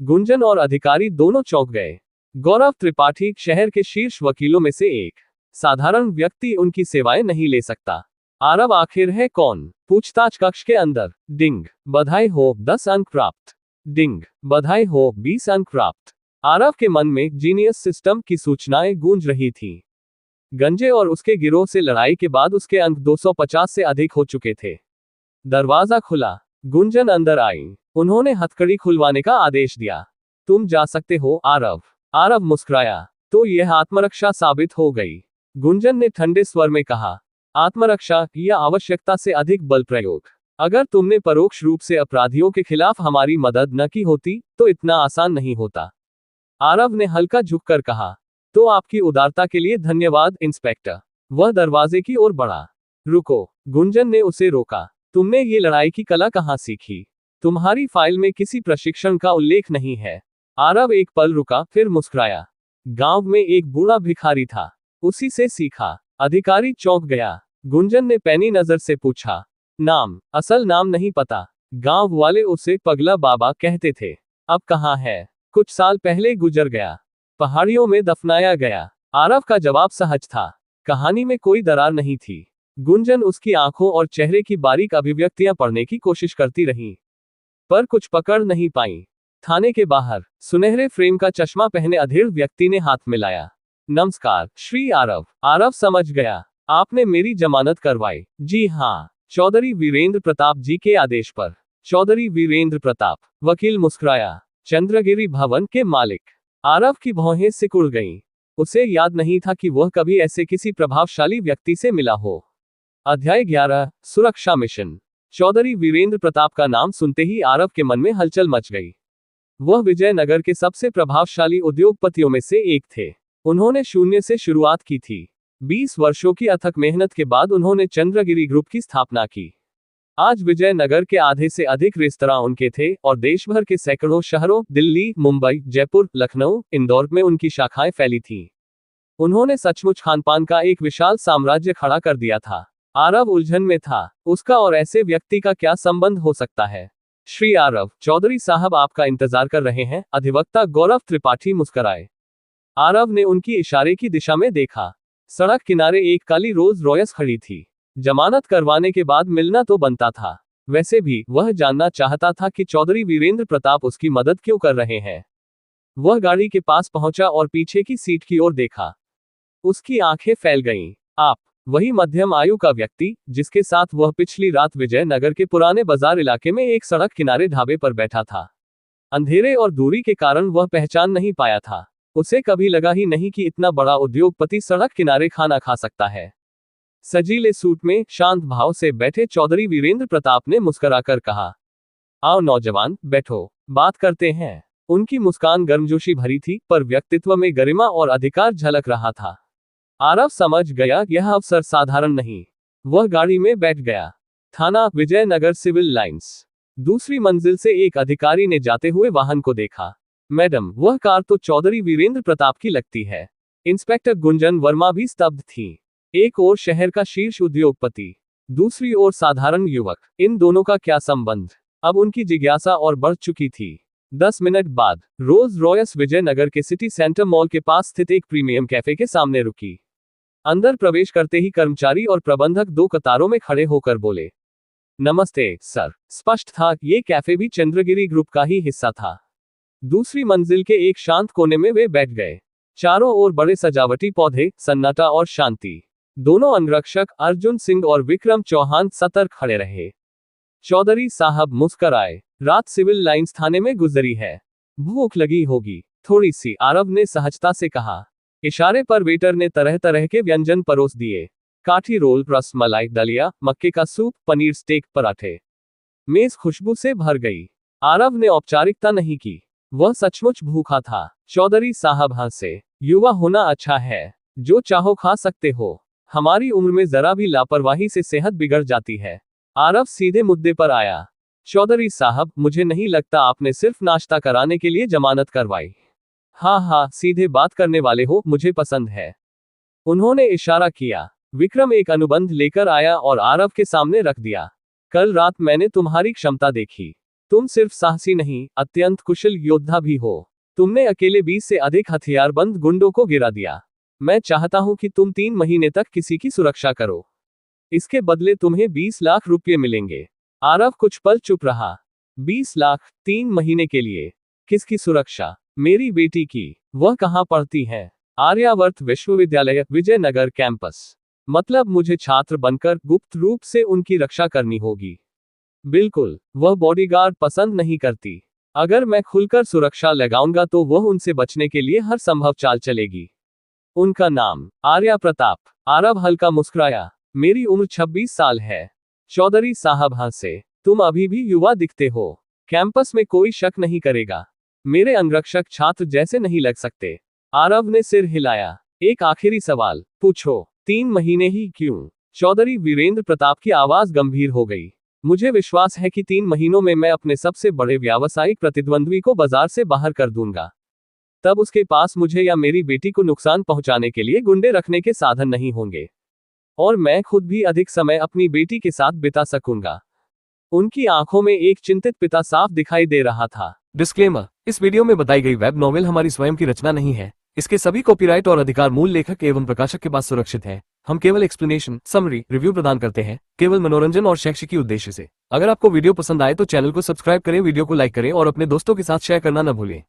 गुंजन और अधिकारी दोनों चौंक गए। गौरव त्रिपाठी शहर के शीर्ष वकीलों में से एक। साधारण व्यक्ति उनकी सेवाएं नहीं ले सकता। आरव आखिर है कौन? पूछताछ कक्ष के अंदर। डिंग, बधाई हो, 10 अंक प्राप्त। डिंग, बधाई हो, 20 अंक प्राप्त। आरव के मन में जीनियस सिस्टम की सूचनाएं गूंज रही थी। गंजे और उसके गिरोह से लड़ाई के बाद उसके अंक 250 से अधिक हो चुके थे। दरवाजा खुला। गुंजन अंदर आई। उन्होंने हथकड़ी खुलवाने का आदेश दिया। तुम जा सकते हो, आरव। आरव मुस्कुराया। तो यह आत्मरक्षा साबित हो गई। गुंजन ने ठंडे स्वर में कहा, आत्मरक्षा या आवश्यकता से अधिक बल प्रयोग। अगर तुमने परोक्ष रूप से अपराधियों के खिलाफ हमारी मदद न की होती तो इतना आसान नहीं होता। आरव ने हल्का झुककर कहा, तो आपकी उदारता के लिए धन्यवाद इंस्पेक्टर। वह दरवाजे की ओर बढ़ा। रुको, गुंजन ने उसे रोका। तुमने ये लड़ाई की कला कहाँ सीखी? तुम्हारी फाइल में किसी प्रशिक्षण का उल्लेख नहीं है। आरव एक पल रुका, फिर मुस्कुराया। गांव में एक बूढ़ा भिखारी था, उसी से सीखा। अधिकारी चौंक गया। गुंजन ने पैनी नजर से पूछा, नाम? असल नाम नहीं पता। गांव वाले उसे पगला बाबा कहते थे। अब कहाँ है? कुछ साल पहले गुजर गया। पहाड़ियों में दफनाया गया। आरव का जवाब सहज था। कहानी में कोई दरार नहीं थी। गुंजन उसकी आंखों और चेहरे की बारीक अभिव्यक्तियां पढ़ने की कोशिश करती रही, पर कुछ पकड़ नहीं पाई। थाने के बाहर सुनहरे फ्रेम का चश्मा पहने अधीर व्यक्ति ने हाथ मिलाया। नमस्कार श्री आरव। आरव समझ गया, आपने मेरी जमानत करवाई? जी हाँ, चौधरी वीरेंद्र प्रताप जी के आदेश पर। चौधरी वीरेंद्र प्रताप? वकील मुस्कुराया। चंद्रगिरी भवन के मालिक। आरव की भौहें सिकुड़ गईं। उसे याद नहीं था कि वह कभी ऐसे किसी प्रभावशाली व्यक्ति से मिला हो। अध्याय 11, सुरक्षा मिशन। चौधरी वीरेंद्र प्रताप का नाम सुनते ही आरव के मन में हलचल मच गई। वह विजयनगर के सबसे प्रभावशाली उद्योगपतियों में से एक थे। उन्होंने शून्य से शुरुआत की थी। 20 वर्षों की अथक मेहनत के बाद उन्होंने चंद्रगिरी ग्रुप की स्थापना की। आज विजयनगर के आधे से अधिक रेस्तरां उनके थे और देश भर के सैकड़ों शहरों, दिल्ली, मुंबई, जयपुर, लखनऊ, इंदौर में उनकी शाखाएं फैली थीं। उन्होंने सचमुच खानपान का एक विशाल साम्राज्य खड़ा कर दिया था। आरव उलझन में था। उसका और ऐसे व्यक्ति का क्या संबंध हो सकता है? श्री आरव, चौधरी साहब आपका इंतजार कर रहे हैं, अधिवक्ता गौरव त्रिपाठी मुस्कुराए। आरव ने उनकी इशारे की दिशा में देखा। सड़क किनारे एक काली रोल्स रॉयस खड़ी थी। जमानत करवाने के बाद मिलना तो बनता था। वैसे भी वह जानना चाहता था कि चौधरी वीरेंद्र प्रताप उसकी मदद क्यों कर रहे हैं। वह गाड़ी के पास पहुंचा और पीछे की सीट की ओर देखा। उसकी आंखें फैल गईं। आप? वही मध्यम आयु का व्यक्ति जिसके साथ वह पिछली रात विजयनगर के पुराने बाजार इलाके में एक सड़क किनारे ढाबे पर बैठा था। अंधेरे और दूरी के कारण वह पहचान नहीं पाया था। उसे कभी लगा ही नहीं कि इतना बड़ा उद्योगपति सड़क किनारे खाना खा सकता है। सजीले सूट में शांत भाव से बैठे चौधरी वीरेंद्र प्रताप ने मुस्कुराकर कहा, आओ नौजवान, बैठो, बात करते हैं। उनकी मुस्कान गर्मजोशी भरी थी, पर व्यक्तित्व में गरिमा और अधिकार झलक रहा था। आरव समझ गया यह अवसर साधारण नहीं। वह गाड़ी में बैठ गया। थाना विजयनगर सिविल लाइंस। दूसरी मंजिल से एक अधिकारी ने जाते हुए वाहन को देखा। मैडम, वह कार तो चौधरी वीरेंद्र प्रताप की लगती है। इंस्पेक्टर गुंजन वर्मा भी स्तब्ध थी। एक ओर शहर का शीर्ष उद्योगपति, दूसरी ओर साधारण युवक। इन दोनों का क्या संबंध? अब उनकी जिज्ञासा और बढ़ चुकी थी। 10 मिनट बाद रोल्स रॉयस विजयनगर के सिटी सेंटर मॉल के पास स्थित एक प्रीमियम कैफे के सामने रुकी। अंदर प्रवेश करते ही कर्मचारी और प्रबंधक 2 कतारों में खड़े होकर बोले, नमस्ते सर। स्पष्ट था ये कैफे भी चंद्रगिरी ग्रुप का ही हिस्सा था। दूसरी मंजिल के एक शांत कोने में वे बैठ गए। चारों ओर बड़े सजावटी पौधे, सन्नाटा और शांति। दोनों अंगरक्षक अर्जुन सिंह और विक्रम चौहान सतर्क खड़े रहे। चौधरी साहब मुस्कुराए। रात सिविल लाइंस थाने में गुजरी है। भूख लगी होगी थोड़ी सी, आरव ने सहजता से कहा। इशारे पर वेटर ने तरह तरह के व्यंजन परोस दिए। काठी रोल, रस मलाई, दलिया, मक्के का सूप, पनीर स्टेक, पराठे। मेज खुशबू से भर गई। आरव ने औपचारिकता नहीं की। वह सचमुच भूखा था। चौधरी साहब हंसे। युवा होना अच्छा है, जो चाहो खा सकते हो। हमारी उम्र में जरा भी लापरवाही से सेहत बिगड़ जाती है। आरव सीधे मुद्दे पर आया। चौधरी साहब, मुझे नहीं लगता आपने सिर्फ नाश्ता कराने के लिए जमानत करवाई। हाँ हाँ, सीधे बात करने वाले हो, मुझे पसंद है। उन्होंने इशारा किया। विक्रम एक अनुबंध लेकर आया और आरव के सामने रख दिया। कल रात मैंने तुम्हारी क्षमता देखी। तुम सिर्फ साहसी नहीं, अत्यंत कुशल योद्धा भी हो। तुमने अकेले 20 से अधिक हथियारबंद गुंडों को गिरा दिया। मैं चाहता हूं कि तुम 3 महीने तक किसी की सुरक्षा करो। इसके बदले तुम्हें 20 लाख रुपये मिलेंगे। आरव कुछ पल चुप रहा। 20 लाख 3 महीने के लिए? किसकी सुरक्षा? मेरी बेटी की। वह कहाँ पढ़ती है? आर्यावर्त विश्वविद्यालय, विजयनगर कैंपस। मतलब मुझे छात्र बनकर गुप्त रूप से उनकी रक्षा करनी होगी। बिल्कुल, वह बॉडीगार्ड पसंद नहीं करती। अगर मैं खुलकर सुरक्षा लगाऊंगा तो वह उनसे बचने के लिए हर संभव चाल चलेगी। उनका नाम आर्या प्रताप। आरव हल्का मुस्कुराया। मेरी उम्र 26 साल है। चौधरी साहब हंसे। तुम अभी भी युवा दिखते हो। कैंपस में कोई शक नहीं करेगा। मेरे अंगरक्षक छात्र जैसे नहीं लग सकते। आरव ने सिर हिलाया। एक आखिरी सवाल पूछो। 3 महीने ही क्यों? चौधरी वीरेंद्र प्रताप की आवाज गंभीर हो गई। मुझे विश्वास है कि 3 महीनों में मैं अपने सबसे बड़े व्यावसायिक प्रतिद्वंद्वी को बाजार से बाहर कर दूंगा। तब उसके पास मुझे या मेरी बेटी को नुकसान पहुंचाने के लिए गुंडे रखने के साधन नहीं होंगे। और मैं खुद भी अधिक समय अपनी बेटी के साथ बिता सकूंगा। उनकी आंखों में एक चिंतित पिता साफ दिखाई दे रहा था। डिस्क्लेमर, इस वीडियो में बताई गई वेब नॉवेल हमारी स्वयं की रचना नहीं है। इसके सभी कॉपीराइट और अधिकार मूल लेखक एवं प्रकाशक के पास सुरक्षित है। हम केवल एक्सप्लेनेशन, समरी, रिव्यू प्रदान करते हैं, केवल मनोरंजन और शैक्षिकी उद्देश्य से। अगर आपको वीडियो पसंद आए तो चैनल को सब्सक्राइब करें, वीडियो को लाइक करें और अपने दोस्तों के साथ शेयर करना न भूलें।